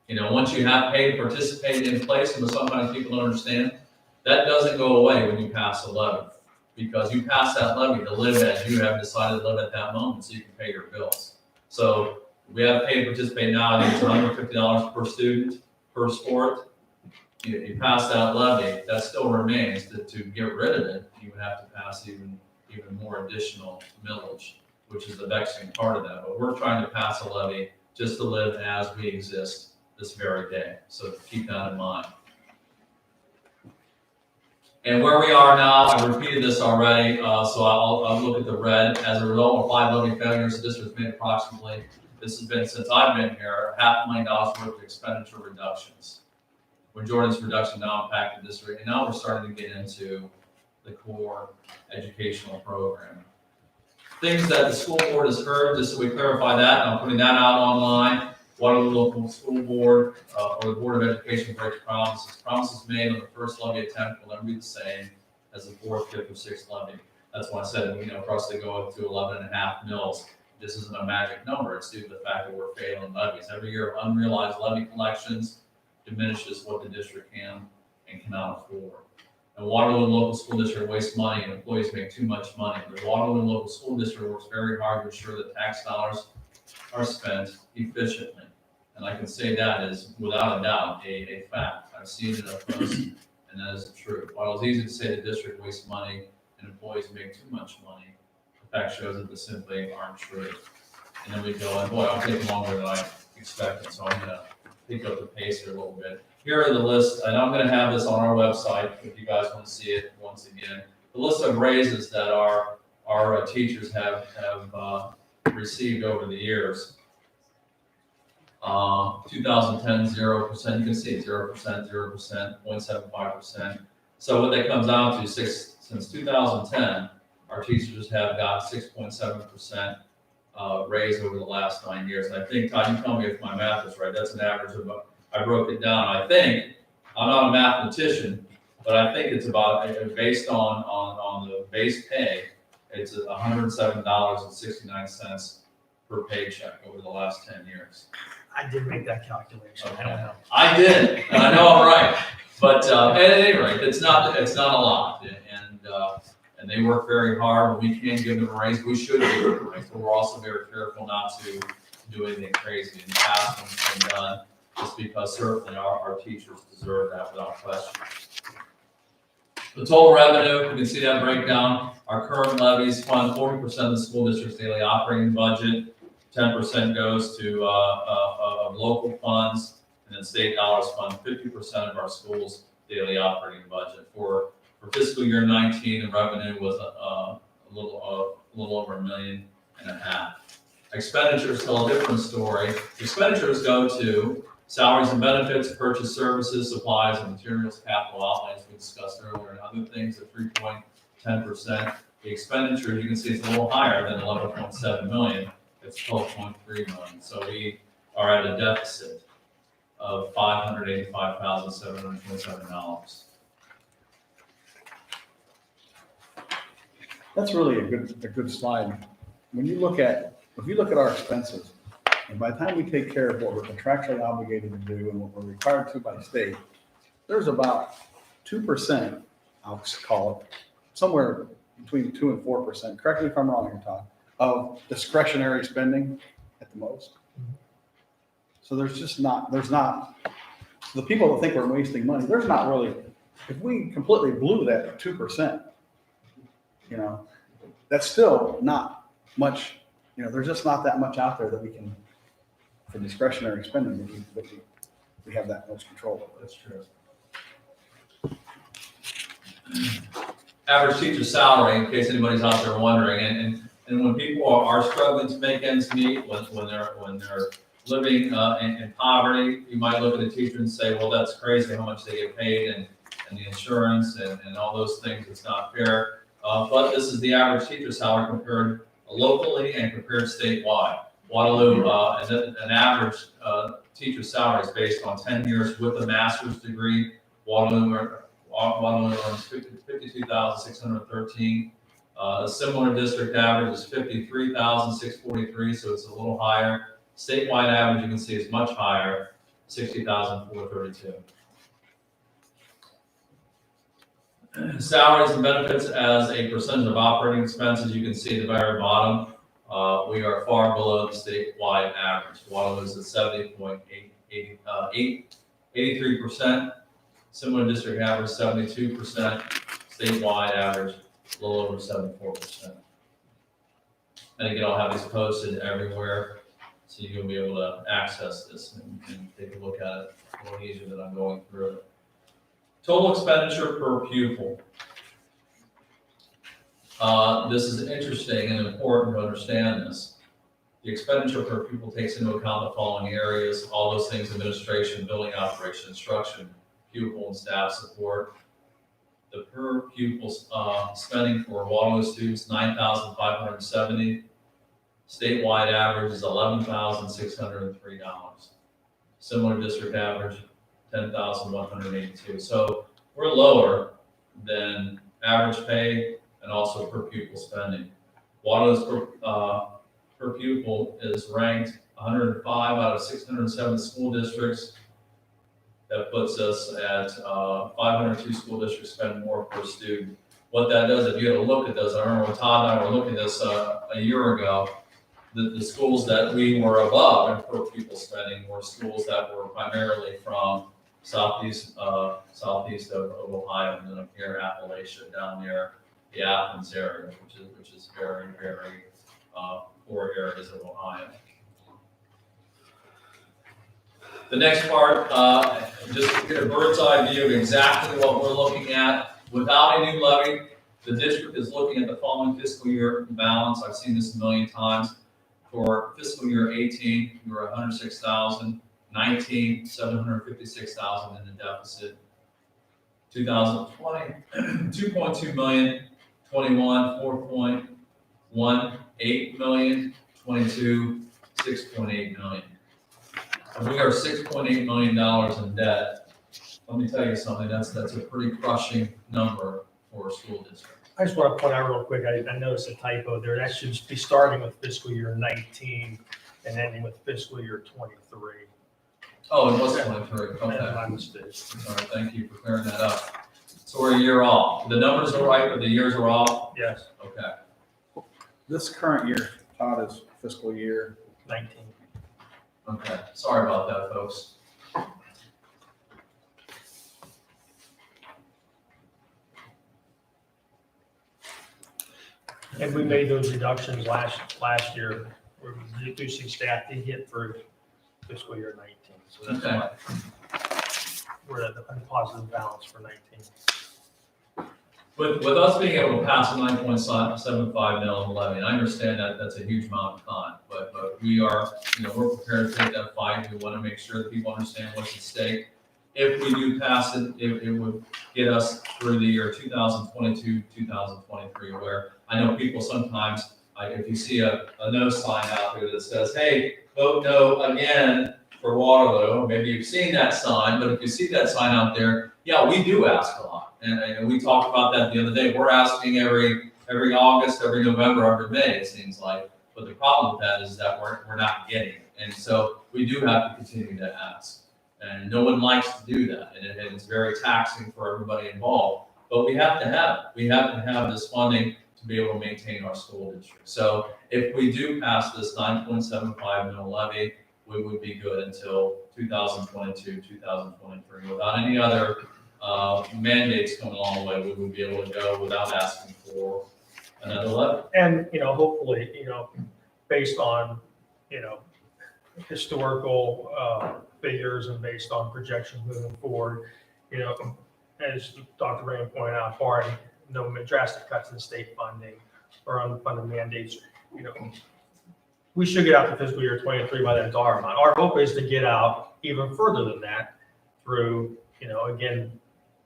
Once you have paid, participated in place, and sometimes people don't understand, that doesn't go away when you pass a levy, because you pass that levy to live as you have decided to live at that moment so you can pay your bills. So we have paid, participate now, I think it's $150 per student, per sport. You pass that levy, that still remains. To get rid of it, you would have to pass even more additional millage, which is the vexing part of that. But we're trying to pass a levy just to live as we exist this very day. So keep that in mind. And where we are now, I repeated this already, so I'll look at the red. As a result of 5 levy failures, the district's made approximately, this has been since I've been here, $500,000 worth of expenditure reductions. Majority of this reduction now impacted the district, and now we're starting to get into the core educational program. Things that the school board has heard, just so we clarify that, and I'm putting that out online. Waterloo Local School Board, or the Board of Education breaks promises. Promises made on the first levy attempt will never be the same as the 4th, 5th, or 6th levy. That's why I said, for us to go up to 11.5 mils, this isn't a magic number. It's due to the fact that we're failing levies. Every year, unrealized levy collections diminishes what the district can and cannot afford. And Waterloo Local School District wastes money and employees make too much money. The Waterloo Local School District works very hard to ensure that tax dollars are spent efficiently. And I can say that is without a doubt a fact. I've seen it up close, and that is the truth. While it's easy to say the district wastes money and employees make too much money, the fact shows that they simply aren't true. And then we go, and boy, I'll take longer than I expected, so I'm gonna pick up the pace here a little bit. Here are the lists, and I'm gonna have this on our website if you guys want to see it once again. The list of raises that our teachers have received over the years. 2010, 0%, you can see 0%, 0%, 0.75%. So what that comes down to, since 2010, our teachers have got 6.7% raise over the last 9 years. And I think, Todd, you tell me if my math is right, that's an average of about, I broke it down. I think, I'm not a mathematician, but I think it's about, based on the base pay, It's $107.69 per paycheck over the last 10 years. I did make that calculation. I don't know. I did, and I know I'm right. But at any rate, it's not a lot, and they work very hard. When we can give them a raise, we should give them a raise, but we're also very careful not to do anything crazy. In the past, when it's been done, just because certainly our teachers deserve that without question. The total revenue, you can see that breakdown. Our current levies fund 40% of the school district's daily operating budget. 10% goes to local funds, and then state dollars fund 50% of our school's daily operating budget. For fiscal year 19, the revenue was a little over $1.5 million. Expenditures tell a different story. Expenditures go to salaries and benefits, purchase services, supplies and materials, capital outlays we discussed earlier, and other things at 3.10%. The expenditure, you can see, it's a little higher than 11.7 million. It's 12.3 million. So we are at a deficit of $585,727. That's really a good slide. If you look at our expenses, and by the time we take care of what we're contractually obligated to do and what we're required to by state, there's about 2%, I'll call it, somewhere between 2 and 4%, correct me if I'm wrong here, Todd, of discretionary spending at the most. So there's not, the people that think we're wasting money, there's not really, if we completely blew that 2%, that's still not much, there's just not that much out there that we can, for discretionary spending, that we have that much control over. That's true. Average teacher salary, in case anybody's out there wondering, and when people are struggling to make ends meet, when they're living in poverty, you might look at a teacher and say, well, that's crazy how much they get paid and the insurance and all those things. It's not fair. But this is the average teacher salary compared locally and compared statewide. Waterloo, an average teacher salary is based on 10 years with a master's degree. Waterloo earns $52,613. A similar district average is $53,643, so it's a little higher. Statewide average, you can see, is much higher, $60,432. Salaries and benefits as a percentage of operating expenses, you can see at the very bottom. We are far below the statewide average. Waterloo is at 83%. Similar district average, 72%. Statewide average, a little over 74%. And again, I'll have these posted everywhere, so you'll be able to access this and take a look at it a little easier than I'm going through it. Total expenditure per pupil. This is interesting and important to understand this. The expenditure per pupil takes into account the following areas, all those things: administration, building operation, instruction, pupil and staff support. The per pupil spending for Waterloo students, $9,570. Statewide average is $11,603. Similar district average, $10,182. So we're lower than average pay and also per pupil spending. Waterloo's per pupil is ranked 105 out of 607 school districts. That puts us at 502 school districts spend more per student. What that does, if you had a look at this, I remember when Todd and I were looking at this a year ago, the schools that we were above in per pupil spending were schools that were primarily from southeast of Ohio, and then up here Appalachia, down near the Athens area, which is very, very poor areas of Ohio. The next part, just to get a bird's eye view of exactly what we're looking at. Without a new levy, the district is looking at the following fiscal year balance. I've seen this a million times. For fiscal year 18, we were $106,000. 19, $756,000 in the deficit. 2020, 2.2 million. 21, 4.18 million. 22, 6.8 million. We are $6.8 million in debt. Let me tell you something, that's a pretty crushing number for a school district. I just want to point out real quick, I noticed a typo there. That should be starting with fiscal year 19 and ending with fiscal year 23. Oh, it was 23, That's okay. my mistake. All right, thank you for clearing that up. So we're a year off. The numbers are right, but the years are off? Yes, Okay, This current year, Todd, is fiscal year. 19. okay. Sorry about that, folks. And we made those reductions last year. We're reducing staff to hit for fiscal year 19. So that's Okay. why we're at a positive balance for 19. With us being able to pass a 9.75 mil levy, and I understand that that's a huge amount of time, but we are, we're prepared to take that fight. We want to make sure that people understand what's at stake. If we do pass it, it would get us through the year 2022, 2023, where I know people sometimes, if you see a no sign out there that says, hey, vote no again for Waterloo, maybe you've seen that sign, but if you see that sign out there, yeah, we do ask a lot. And we talked about that the other day. We're asking every August, every November, every May, it seems like. But the problem with that is that we're not getting it. And so we do have to continue to ask. And no one likes to do that. And it's very taxing for everybody involved. But we have to have it. We have to have this funding to be able to maintain our school district. So if we do pass this 9.75 mil levy, we would be good until 2022, 2023. Without any other mandates coming along the way, we would be able to go without asking for another levy. And, hopefully, based on, historical figures and based on projections moving forward, as Dr. Rain pointed out, barring no drastic cuts in state funding or unfunded mandates, we should get out to fiscal year 23 by that dollar amount. Our hope is to get out even further than that through, again,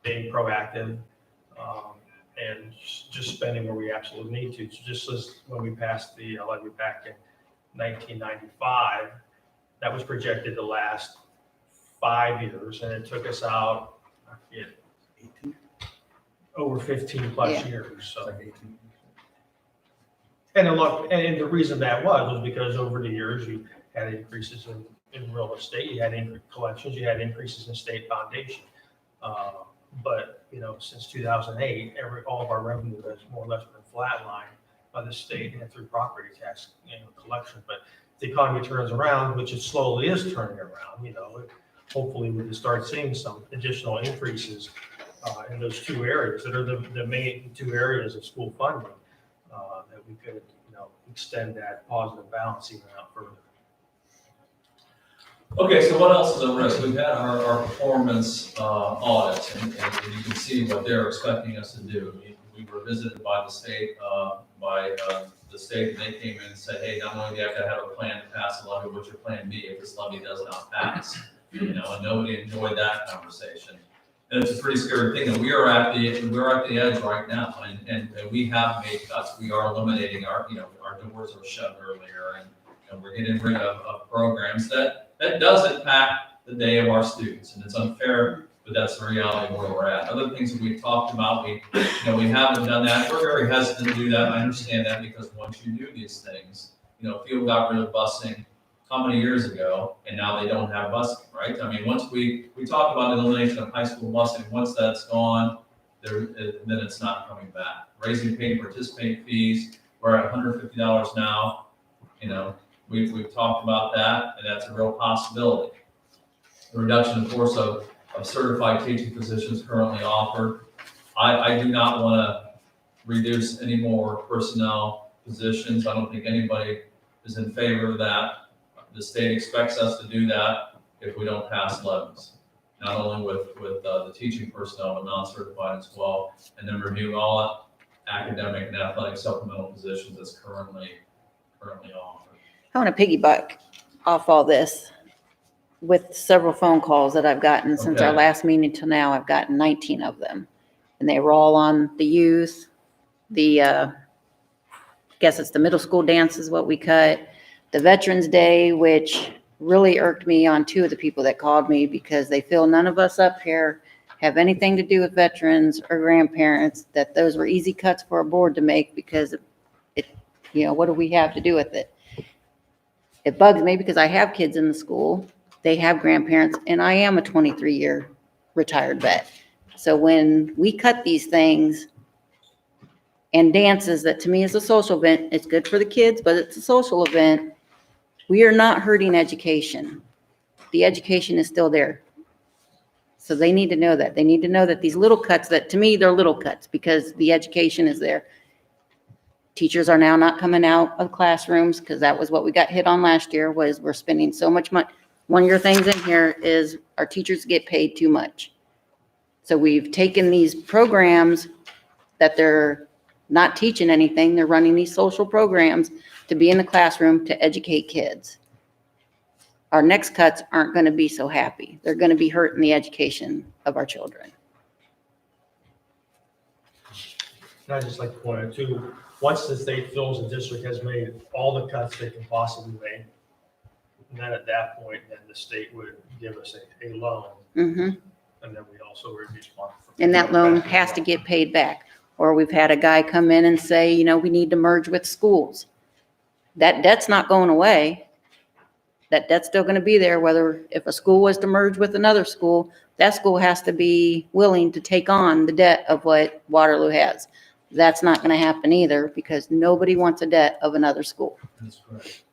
being proactive and just spending where we absolutely need to. So just as when we passed the levy back in 1995, that was projected to last 5 years, and it took us out, I forget, 18? over 15 plus Yeah. years. So, Like 18. and the reason that was because over the years you had increases in real estate, you had increased collections, you had increases in state foundation. But since 2008, all of our revenue has more or less been flatlined by the state and through property tax collection. But the economy turns around, which it slowly is turning around. Hopefully we can start seeing some additional increases in those two areas that are the main two areas of school funding, that we could extend that positive balance even out further. Okay, so what else is at risk? We've had our performance audits, and you can see what they're expecting us to do. We were visited by the state, and they came in and said, hey, not only do you have to have a plan to pass the levy, what's your plan B if this levy does not pass? And nobody enjoyed that conversation. And it's a pretty scary thing, and we're at the edge right now, and we have made cuts. We are eliminating our doors are shut earlier, and we're getting rid of programs that does impact the day of our students, and it's unfair, but that's the reality where we're at. Other things that we've talked about, we haven't done that. We're very hesitant to do that. I understand that because once you do these things, Field got rid of busing how many years ago, and now they don't have busing, right? I mean, once we talked about elimination of high school busing, once that's gone, then it's not coming back. Raising pay and participate fees, we're at $150 now. We've talked about that, and that's a real possibility. The reduction, of course, of certified teaching positions currently offered. I do not want to reduce any more personnel positions. I don't think anybody is in favor of that. The state expects us to do that if we don't pass levies, not only with the teaching personnel, but non-certified as well, and then review all academic and athletic supplemental positions that's currently offered. I want to piggyback off all this with several phone calls that I've gotten since our Okay. last meeting till now. I've gotten 19 of them, and they were all on the youth, I guess it's the middle school dance is what we cut, the Veterans Day, which really irked me on two of the people that called me because they feel none of us up here have anything to do with veterans or grandparents, that those were easy cuts for a board to make because it, what do we have to do with it? It bugs me because I have kids in the school, they have grandparents, and I am a 23-year retired vet. So when we cut these things and dances, that to me is a social event, it's good for the kids, but it's a social event, we are not hurting education. The education is still there. So they need to know that. They need to know that these little cuts, that to me, they're little cuts because the education is there. Teachers are now not coming out of classrooms because that was what we got hit on last year, was we're spending so much money. One of your things in here is our teachers get paid too much. So we've taken these programs that they're not teaching anything. They're running these social programs to be in the classroom to educate kids. Our next cuts aren't going to be so happy. They're going to be hurting the education of our children. And I'd just like to point out too, once the state feels the district has made all the cuts they can possibly make, and then at that point, then the state would give us a loan, Mm-hmm. and then we also would be responsible for. And that loan has to get paid back. Or we've had a guy come in and say, we need to merge with schools. That debt's not going away. That debt's still going to be there, whether if a school was to merge with another school, that school has to be willing to take on the debt of what Waterloo has. That's not going to happen either because nobody wants a debt of another school. That's correct.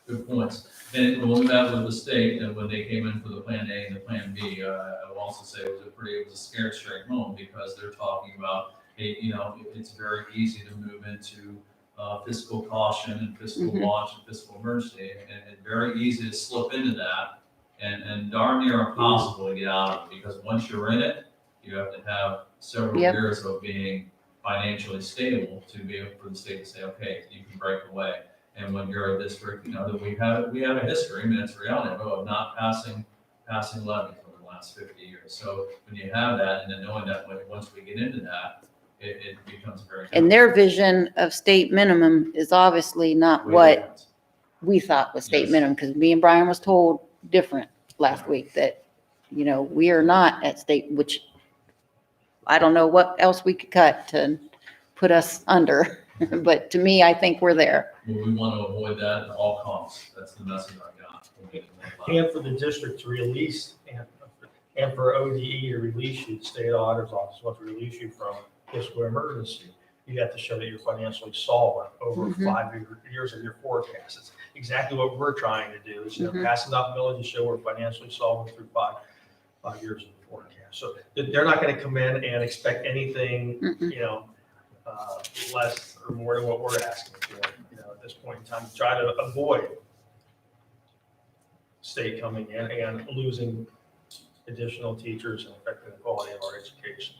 Good points. And when we met with the state and when they came in for the Plan A and the Plan B, I will also say it was a scare straight home because they're talking about, it's very easy to move into fiscal caution and fiscal launch and fiscal emergency, and very easy to slip into that, and darn near impossible to get out of it because once you're in it, you have to have several years of being financially stable to be able for the state to say, okay, you can break away. And when you're a district, that we have a history, I mean, it's reality of not passing levies over the last 50 years. So when you have that, and then knowing that once we get into that, it becomes very. And their vision of state minimum is obviously not what we thought was state minimum, because me and Brian was told different last week that, we are not at state, which I don't know what else we could cut to put us under. But to me, I think we're there. Well, we want to avoid that at all costs. That's the message I got. And for the district to release, and for ODE to release you, the state auditor's office wants to release you from fiscal emergency, you have to show that you're financially solvent over 5 years of your forecast. It's exactly what we're trying to do, is pass enough millage to show we're financially solvent through five years of the forecast. So they're not going to come in and expect anything, less or more than what we're asking for, at this point in time, to try to avoid state coming in and losing additional teachers and affecting the quality of our education.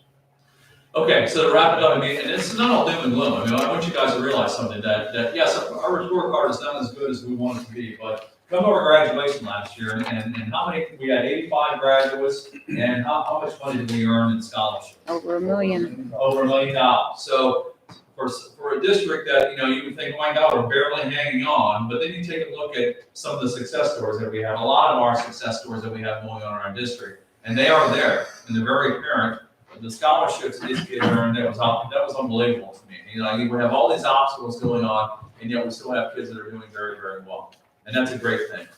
Okay, so to wrap it up, and it's not all doom and gloom. I want you guys to realize something that yes, our report card is not as good as we want it to be, but come over graduation last year, and how many, we had 85 graduates, and how much money did we earn in scholarships? Over $1 million. Over $1 million. So for a district that, you would think, oh my God, we're barely hanging on, but then you take a look at some of the success stories that we have, a lot of our success stories that we have going on in our district, and they are there, and they're very apparent. The scholarships these kids earned, that was unbelievable to me. We have all these obstacles going on, and yet we still have kids that are doing very, very well. And that's a great thing.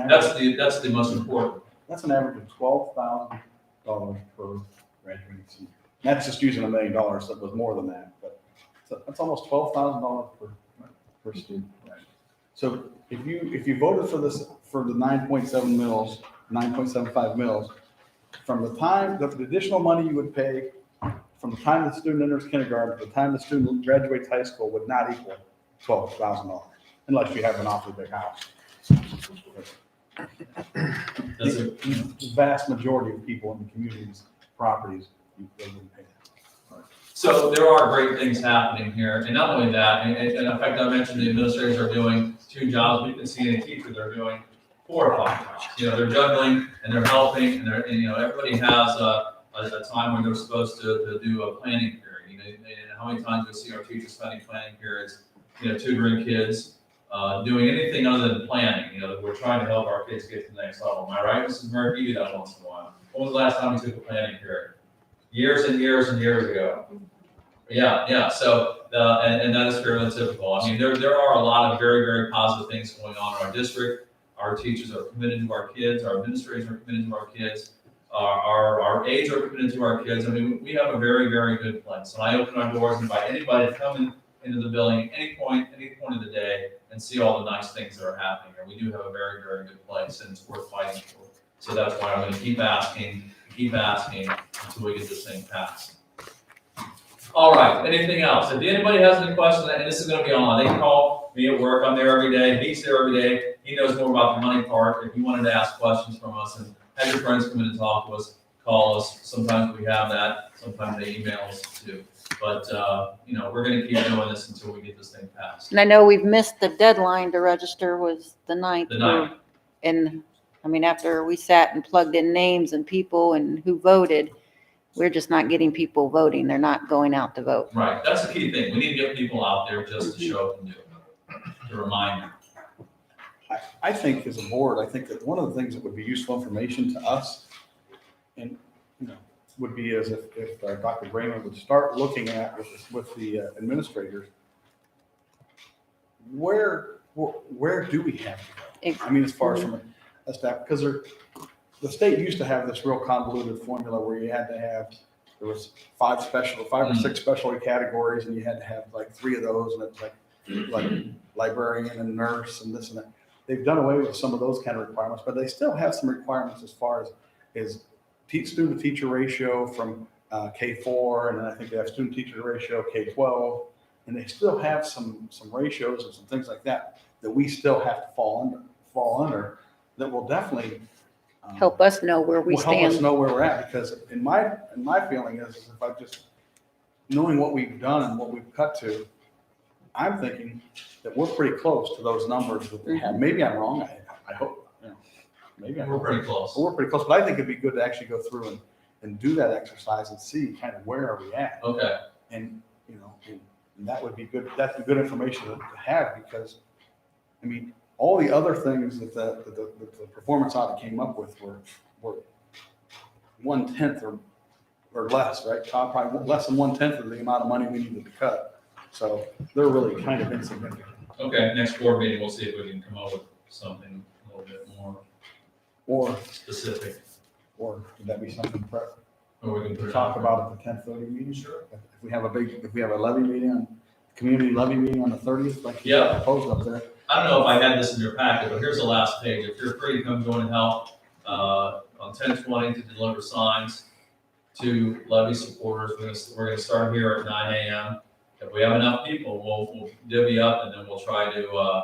That's the most important. That's an average of $12,000 per graduating senior. That's just using $1 million, so it was more than that, but that's almost $12,000 per student. Right? So if you voted for the 9.7 mils, 9.75 mils, from the time the additional money you would pay from the time the student enters kindergarten to the time the student graduates high school would not equal $12,000 unless you have an awfully big house. The vast majority of people in the community's properties, they wouldn't pay that. So there are great things happening here, and not only that, and in fact, I mentioned the administrators are doing 2 jobs. We can see in a teacher they're doing 4 or 5 jobs. They're juggling and they're helping, and everybody has a time when they're supposed to do a planning period. And how many times you'll see our teachers spending planning periods, tutoring kids, doing anything other than planning. You know, we're trying to help our kids get to the next level. Am I right, Mrs. Murphy? You do that once in a while. When was the last time you took a planning period? Years and years and years ago. Yeah. So, and that is fairly typical. I mean, there are a lot of very, very positive things going on in our district. Our teachers are committed to our kids. Our administrators are committed to our kids. Our aides are committed to our kids. I mean, we have a very, very good place. And I open our doors and invite anybody to come into the building at any point of the day and see all the nice things that are happening here. We do have a very, very good place, and it's worth fighting for. So that's why I'm going to keep asking until we get this thing passed. All right, anything else? If anybody has any questions, and this is going to be online, they can call me at work. I'm there every day. He's there every day. He knows more about the money part. If you wanted to ask questions from us and have your friends come in and talk to us, call us. Sometimes we have that. Sometimes they email us too. But, we're going to keep doing this until we get this thing passed. And I know we've missed the deadline to register was the 9th. The 9th. And, I mean, after we sat and plugged in names and people and who voted, we're just not getting people voting. They're not going out to vote. Right, that's the key thing. We need to get people out there just to show up and do it, to remind them. I think as a board, I think that one of the things that would be useful information to us and, would be as if Dr. Brayman would start looking at with the administrators, where do we have to go? I mean, as far as from a staff, because the state used to have this real convoluted formula where you had to have, there was 5 or 6 specialty categories, and you had to have like 3 of those, and it's like librarian and nurse and this and that. They've done away with some of those kind of requirements, but they still have some requirements as far as student to teacher ratio from K4, and then I think they have student teacher ratio K12, and they still have some ratios and some things like that we still have to fall under that will definitely Help us know where we will help us stand. know where we're at, because in my feeling is if I just knowing what we've done and what we've cut to, I'm thinking that we're pretty close to those numbers that we have. Maybe I'm wrong. I hope, maybe I'm We're wrong. pretty close. But we're pretty close, but I think it'd be good to actually go through and do that exercise and see kind of where are we at. Okay, And, and that would be good. That's good information to have, because, I mean, all the other things that the performance audit came up with were 1/10 or less, right? Probably less than 1/10 of the amount of money we needed to cut. So they're really kind of insignificant. okay, next board meeting, we'll see if we can come up with something a little bit more Or specific. would that be something Or we can put to it talk on. about at the 10:30 meeting? Sure. If we have a levy meeting community levy meeting on the 30th, like you Yeah. proposed up there. I don't know if I had this in your packet, but here's the last page. If you're free to come join and help, on 10/20 to deliver signs to levy supporters. We're gonna start here at 9 a.m. If we have enough people, we'll divvy up, and then we'll try to,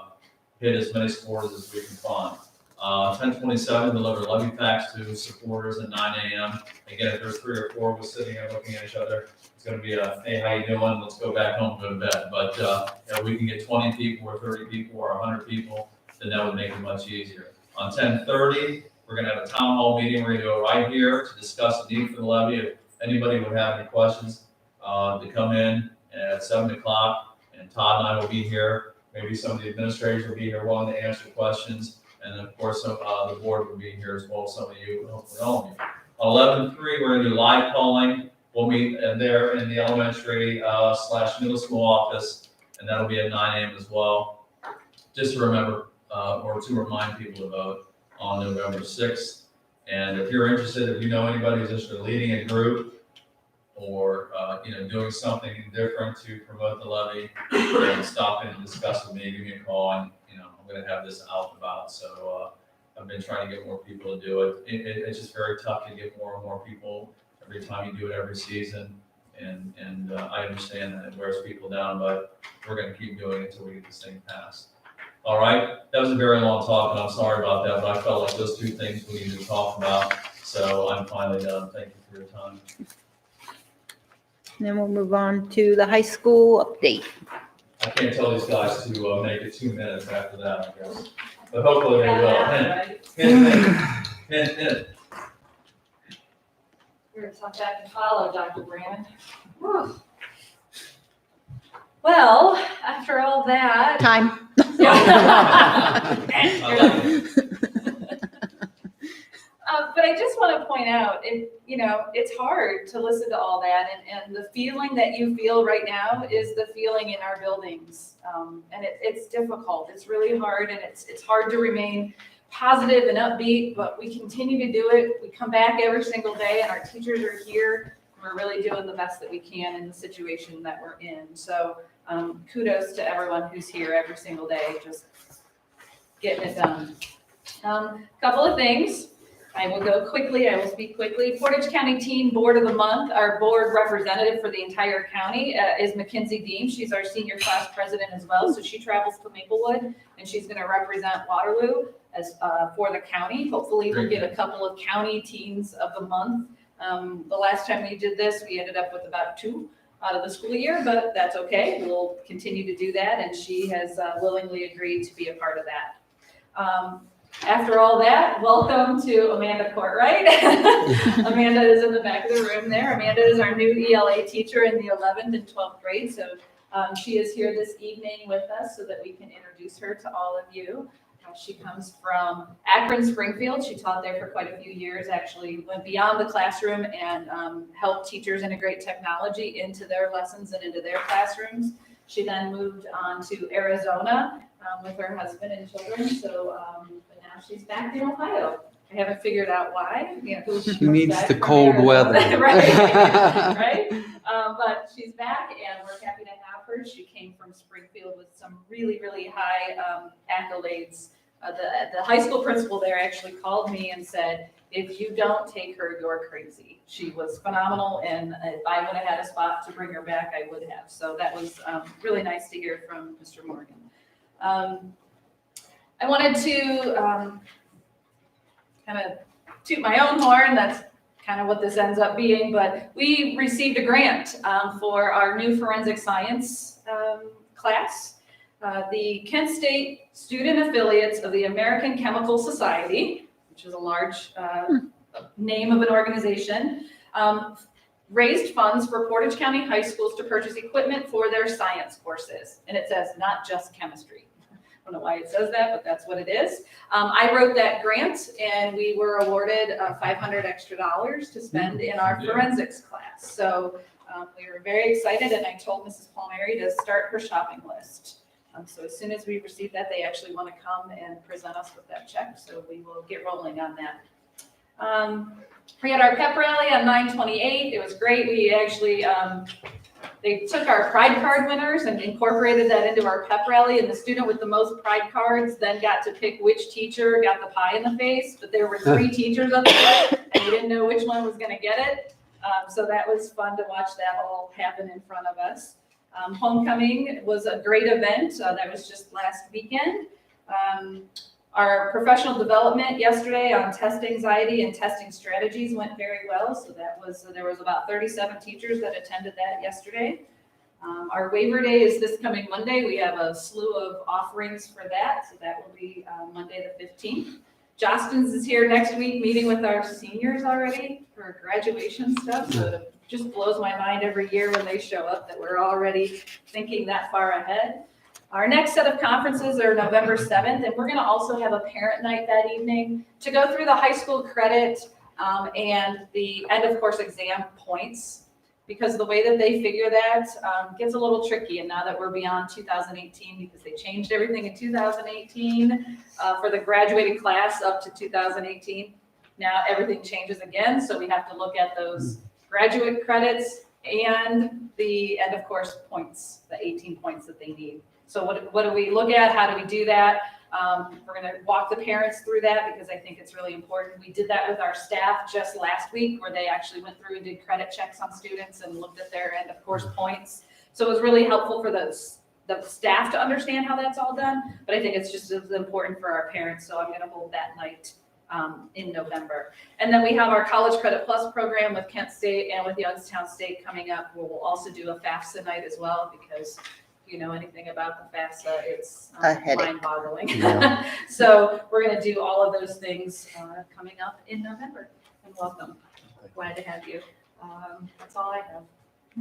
hit as many supporters as we can find. 10:27, deliver levy packs to supporters at 9 a.m. Again, if there's 3 or 4 of us sitting here looking at each other, it's gonna be a, hey, how you doing? Let's go back home, go to bed. But, if we can get 20 people or 30 people or 100 people, then that would make it much easier. On 10:30, we're gonna have a town hall meeting. We're gonna go right here to discuss the need for the levy. If anybody would have any questions, to come in at 7 o'clock, and Todd and I will be here. Maybe some of the administrators will be here willing to answer questions. And of course, the board will be here as well, some of you, hopefully all of you. 11:03, we're gonna do live polling. We'll meet there in the elementary / middle school office, and that'll be at 9 a.m. as well. Just to remember, or to remind people to vote on November 6th. And if you're interested, if you know anybody who's interested in leading a group or, doing something different to promote the levy, stop in and discuss with me, give me a call, and, I'm gonna have this out and about. So, I've been trying to get more people to do it. It's just very tough to get more and more people every time you do it every season. And I understand that it wears people down, but we're gonna keep doing it until we get this thing passed. All right, that was a very long talk, and I'm sorry about that, but I felt like those 2 things we needed to talk about. So I'm finally done. Thank you for your time. And then we'll move on to the high school update. I can't tell these guys to make it 2 minutes after that, I guess. But hopefully they will. Hint. You're a tough act to follow, Dr. Brandon. Whew. Well, after all that, Time. But I just want to point out, it's hard to listen to all that, and the feeling that you feel right now is the feeling in our buildings. And it's difficult, it's really hard, and it's hard to remain positive and upbeat, but we continue to do it. We come back every single day, and our teachers are here. We're really doing the best that we can in the situation that we're in. So kudos to everyone who's here every single day, just getting it done. Couple of things. I will go quickly. I will speak quickly. Portage County Teen Board of the Month. Our board representative for the entire county is Mackenzie Dean. She's our senior class president as well. So she travels to Maplewood, and she's going to represent Waterloo as for the county. Hopefully we'll get a couple of county teens of the month. The last time we did this, we ended up with about 2 out of the school year, but that's okay. We'll continue to do that, and she has willingly agreed to be a part of that. After all that, welcome to Amanda Courtwright. Amanda is in the back of the room there. Amanda is our new ELA teacher in the 11th and 12th grade. So she is here this evening with us so that we can introduce her to all of you. She comes from Akron, Springfield. She taught there for quite a few years, actually went beyond the classroom and helped teachers integrate technology into their lessons and into their classrooms. She then moved on to Arizona with her husband and children. So but now she's back in Ohio. I haven't figured out why. She needs the cold weather. right? But she's back, and we're happy to have her. She came from Springfield with some really, really high accolades. The high school principal there actually called me and said, if you don't take her, you're crazy. She was phenomenal, and if I would have had a spot to bring her back, I would have. So that was really nice to hear from Mr. Morgan. I wanted to kind of toot my own horn. That's kind of what this ends up being, but we received a grant for our new forensic science class. The Kent State Student Affiliates of the American Chemical Society, which is a large name of an organization, raised funds for Portage County high schools to purchase equipment for their science courses. And it says not just chemistry. I don't know why it says that, but that's what it is. I wrote that grant, and we were awarded $500 extra to spend in our forensics class. So we were very excited, and I told Mrs. Palmieri to start her shopping list. So as soon as we receive that, they actually want to come and present us with that check. So we will get rolling on that. We had our pep rally on 9/28. It was great. We actually, they took our pride card winners and incorporated that into our pep rally, and the student with the most pride cards then got to pick which teacher got the pie in the face, but there were 3 teachers up there, and we didn't know which one was going to get it. So that was fun to watch that all happen in front of us. Homecoming was a great event. That was just last weekend. Our professional development yesterday on test anxiety and testing strategies went very well. So that was, there was about 37 teachers that attended that yesterday. Our waiver day is this coming Monday. We have a slew of offerings for that. So that will be Monday the 15th. Jostens is here next week meeting with our seniors already for graduation stuff. So it just blows my mind every year when they show up that we're already thinking that far ahead. Our next set of conferences are November 7th, and we're going to also have a parent night that evening to go through the high school credit and the end of course exam points, because the way that they figure that gets a little tricky. And now that we're beyond 2018, because they changed everything in 2018 for the graduating class up to 2018, now everything changes again. So we have to look at those graduate credits and the end of course points, the 18 points that they need. So what do we look at? How do we do that? We're going to walk the parents through that because I think it's really important. We did that with our staff just last week, where they actually went through and did credit checks on students and looked at their end of course points. So it was really helpful for the staff to understand how that's all done. But I think it's just as important for our parents. So I'm going to hold that night in November. And then we have our College Credit Plus program with Kent State and with Youngstown State coming up, where we'll also do a FAFSA night as well, because if you know anything about the FAFSA, it's mind-boggling. Yeah. So we're going to do all of those things coming up in November. And welcome. Glad to have you. That's all I have.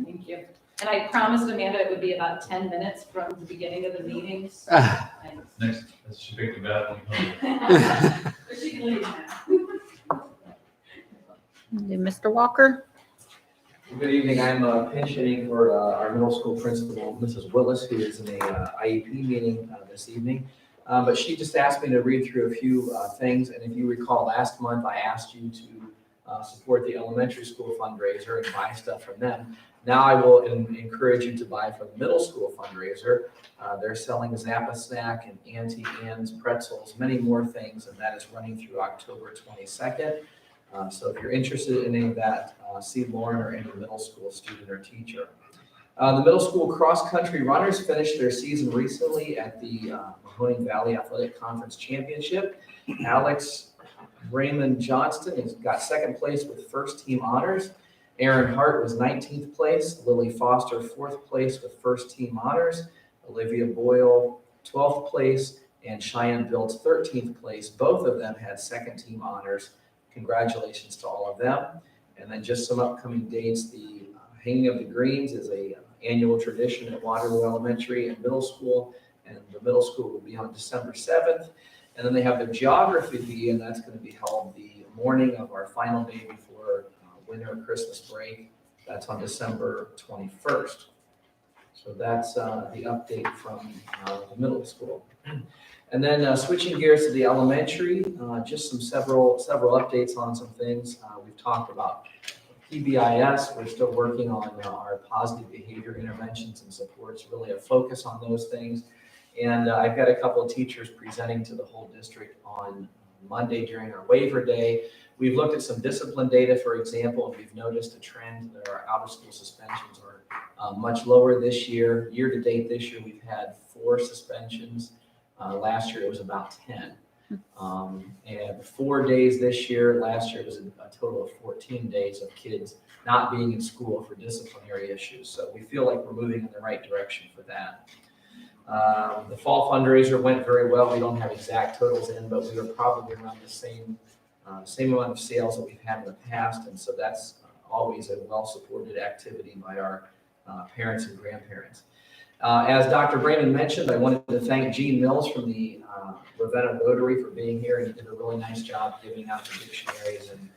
Thank you. And I promised Amanda it would be about 10 minutes from the beginning of the meeting. So thanks. Next, she picked a bad one. But she can leave now. Mr. Walker? Good evening. I'm pensioning for our middle school principal, Mrs. Willis, who is in a IEP meeting this evening. But she just asked me to read through a few things. And if you recall, last month I asked you to support the elementary school fundraiser and buy stuff from them. Now I will encourage you to buy from the middle school fundraiser. They're selling Zappa Snack and Auntie Anne's pretzels, many more things, and that is running through October 22nd. So if you're interested in any of that, see Lauren or any middle school student or teacher. The middle school cross-country runners finished their season recently at the Mahoning Valley Athletic Conference Championship. Alex Raymond Johnston has got second place with first team honors. Aaron Hart was 19th place. Lily Foster, 4th place with first team honors. Olivia Boyle, 12th place. And Cheyenne Biltz, 13th place. Both of them had second team honors. Congratulations to all of them. And then just some upcoming dates. The hanging of the greens is a annual tradition at Waterloo Elementary and Middle School. And the middle school will be on December 7th. And then they have their geography bee, and that's going to be held the morning of our final day before winter Christmas break. That's on December 21st. So that's the update from the middle school. And then switching gears to the elementary, just several updates on some things. We've talked about PBIS. We're still working on our positive behavior interventions and supports, really a focus on those things. And I've got a couple of teachers presenting to the whole district on Monday during our waiver day. We've looked at some discipline data, for example, and we've noticed a trend that our out-of-school suspensions are much lower this year. Year to date this year, we've had 4 suspensions. Last year, it was about 10. And 4 days this year. Last year, it was a total of 14 days of kids not being in school for disciplinary issues. So we feel like we're moving in the right direction for that. The fall fundraiser went very well. We don't have exact totals in, but we were probably around the same amount of sales that we've had in the past. And so that's always a well-supported activity by our parents and grandparents. As Dr. Brayman mentioned, I wanted to thank Gene Mills from the Ravenna Rotary for being here, and he did a really nice job giving out the dictionaries. And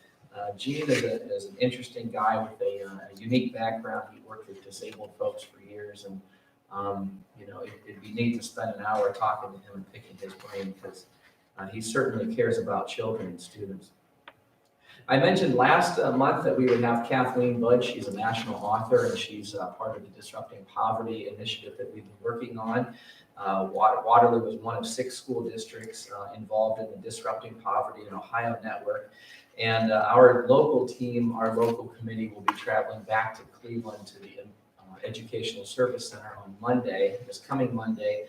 Gene is an interesting guy with a unique background. He worked with disabled folks for years, and it'd be neat to spend an hour talking to him and picking his brain, because he certainly cares about children and students. I mentioned last month that we would have Kathleen Budd. She's a national author, and she's part of the Disrupting Poverty initiative that we've been working on. Waterloo was one of 6 school districts involved in the Disrupting Poverty in Ohio network. And our local team, our local committee, will be traveling back to Cleveland to the Educational Service Center on Monday, this coming Monday,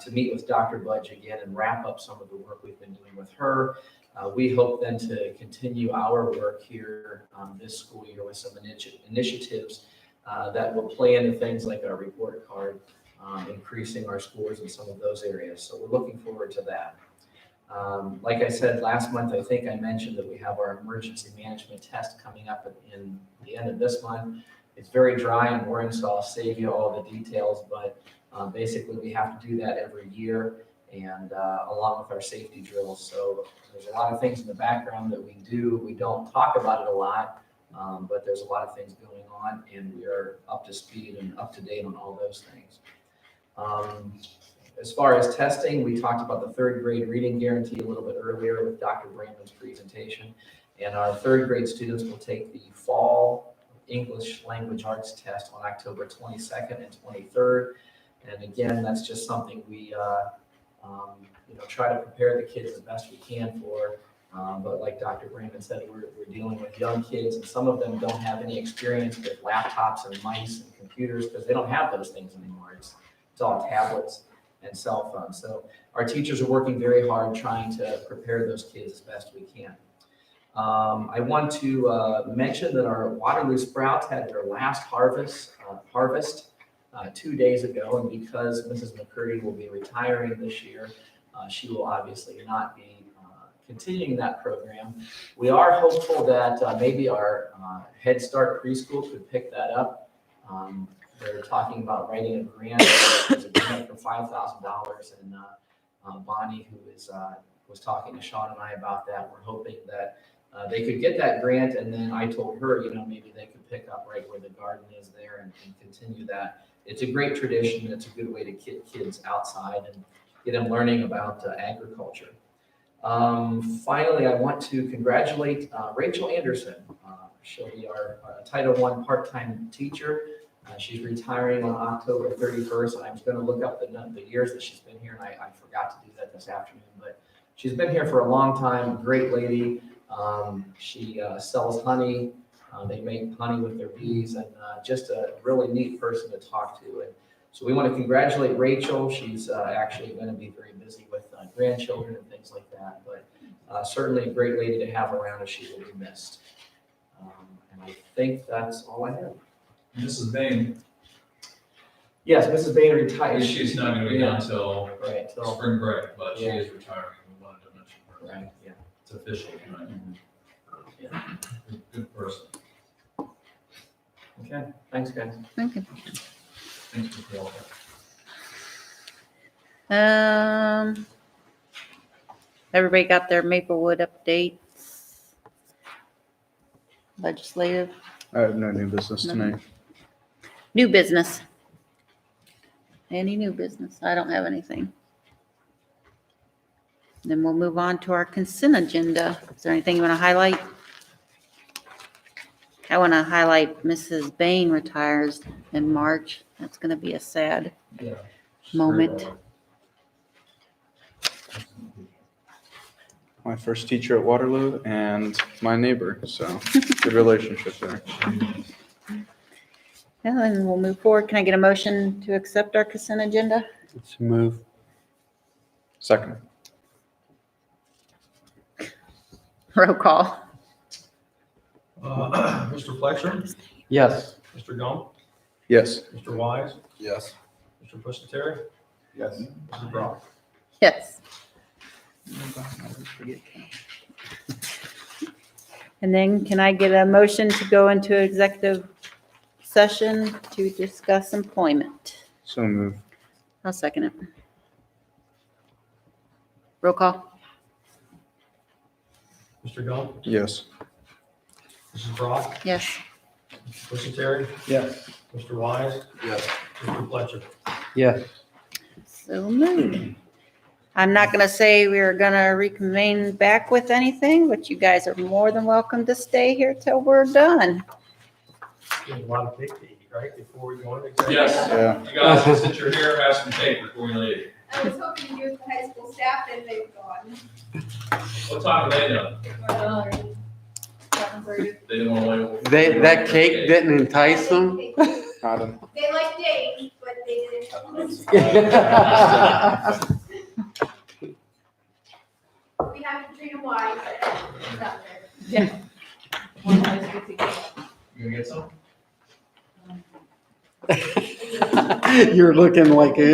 to meet with Dr. Budge again and wrap up some of the work we've been doing with her. We hope then to continue our work here this school year with some initiatives that will play into things like our report card, increasing our scores in some of those areas. So we're looking forward to that. Like I said, last month, I think I mentioned that we have our emergency management test coming up in the end of this month. It's very dry and boring, so I'll save you all the details, but basically we have to do that every year, and along with our safety drills. So there's a lot of things in the background that we do. We don't talk about it a lot, but there's a lot of things going on, and we are up to speed and up to date on all those things. As far as testing, we talked about the 3rd grade reading guarantee a little bit earlier with Dr. Brandon's presentation, and our 3rd grade students will take the fall English language arts test on October 22nd and 23rd. And again, that's just something we try to prepare the kids as best we can for. But like Dr. Brayman said, we're dealing with young kids, and some of them don't have any experience with laptops and mice and computers because they don't have those things anymore. It's all tablets and cell phones. So our teachers are working very hard trying to prepare those kids as best we can. I want to mention that our Waterloo Sprouts had their last harvest 2 days ago, and because Mrs. McCurdy will be retiring this year, she will obviously not be continuing that program. We are hopeful that maybe our Head Start preschool could pick that up. They're talking about writing a grant. There's a grant for $5,000, and Bonnie, who was talking to Sean and I about that, we're hoping that they could get that grant, and then I told her, maybe they could pick up right where the garden is there and continue that. It's a great tradition. It's a good way to get kids outside and get them learning about agriculture. Finally, I want to congratulate Rachel Anderson. She'll be our Title I part-time teacher. She's retiring on October 31st, and I was going to look up the years that she's been here, and I forgot to do that this afternoon, but she's been here for a long time, great lady. She sells honey. They make honey with their bees, and just a really neat person to talk to. And so we want to congratulate Rachel. She's actually going to be very busy with grandchildren and things like that, but certainly a great lady to have around, as she will be missed. And I think that's all I have. Mrs. Bain, Yes, Mrs. Bain retired. she's not going to be done until Right, so, spring break, but she Yeah. is retiring. We wanted to mention her. right, yeah. It's official tonight. Good person. Okay, thanks, guys. Okay. Thanks for all that. Everybody got their Maplewood updates? Legislative, I have no new business tonight. new business. Any new business? I don't have anything. Then we'll move on to our consent agenda. Is there anything you want to highlight? I want to highlight Mrs. Bain retires in March. That's going to be a sad Yeah. moment. My first teacher at Waterloo and my neighbor, so good relationship there. Yeah, and we'll move forward. Can I get a motion to accept our consent agenda? Let's move. Second. Roll call. Mr. Fletcher, Yes. Mr. Gump, Yes. Mr. Wise, Yes. Mr. Pusateri, Yes. Mrs. Brock. Yes. And then can I get a motion to go into executive session to discuss employment? So move. I'll second it. Roll call. Mr. Gump, Yes. Mrs. Brock, Yes. Mr. Pusateri, Yes. Mr. Wise, Yes. Mr. Fletcher. Yes. So moved. I'm not going to say we're going to reconvene back with anything, but you guys are more than welcome to stay here till we're done. There's a lot of cake to eat, right, before we go into executive? Yes, Yeah. you guys, since you're here, have some cake before you leave. I was hoping to do with the high school staff, and they've gone. What time are they done? They didn't want to wait. That cake didn't entice them? They Got him. like Dave, but they didn't. We have to treat them wise. It's out there. You gonna get some? You're looking like, Well,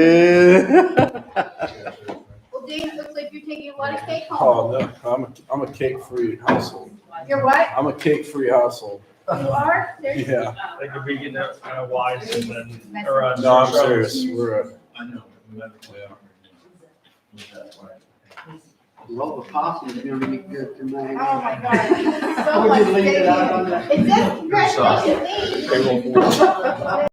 Dave, it looks like you're taking a lot of cake home. Oh, no, I'm a cake-free household. You're what? I'm a cake-free household. You are? There's- Yeah. They could be getting that kind of wise and then, or, No, I'm serious. We're I know. well, the possum's gonna be good tonight. Oh, my God. So much cake. It says congratulations, Dave.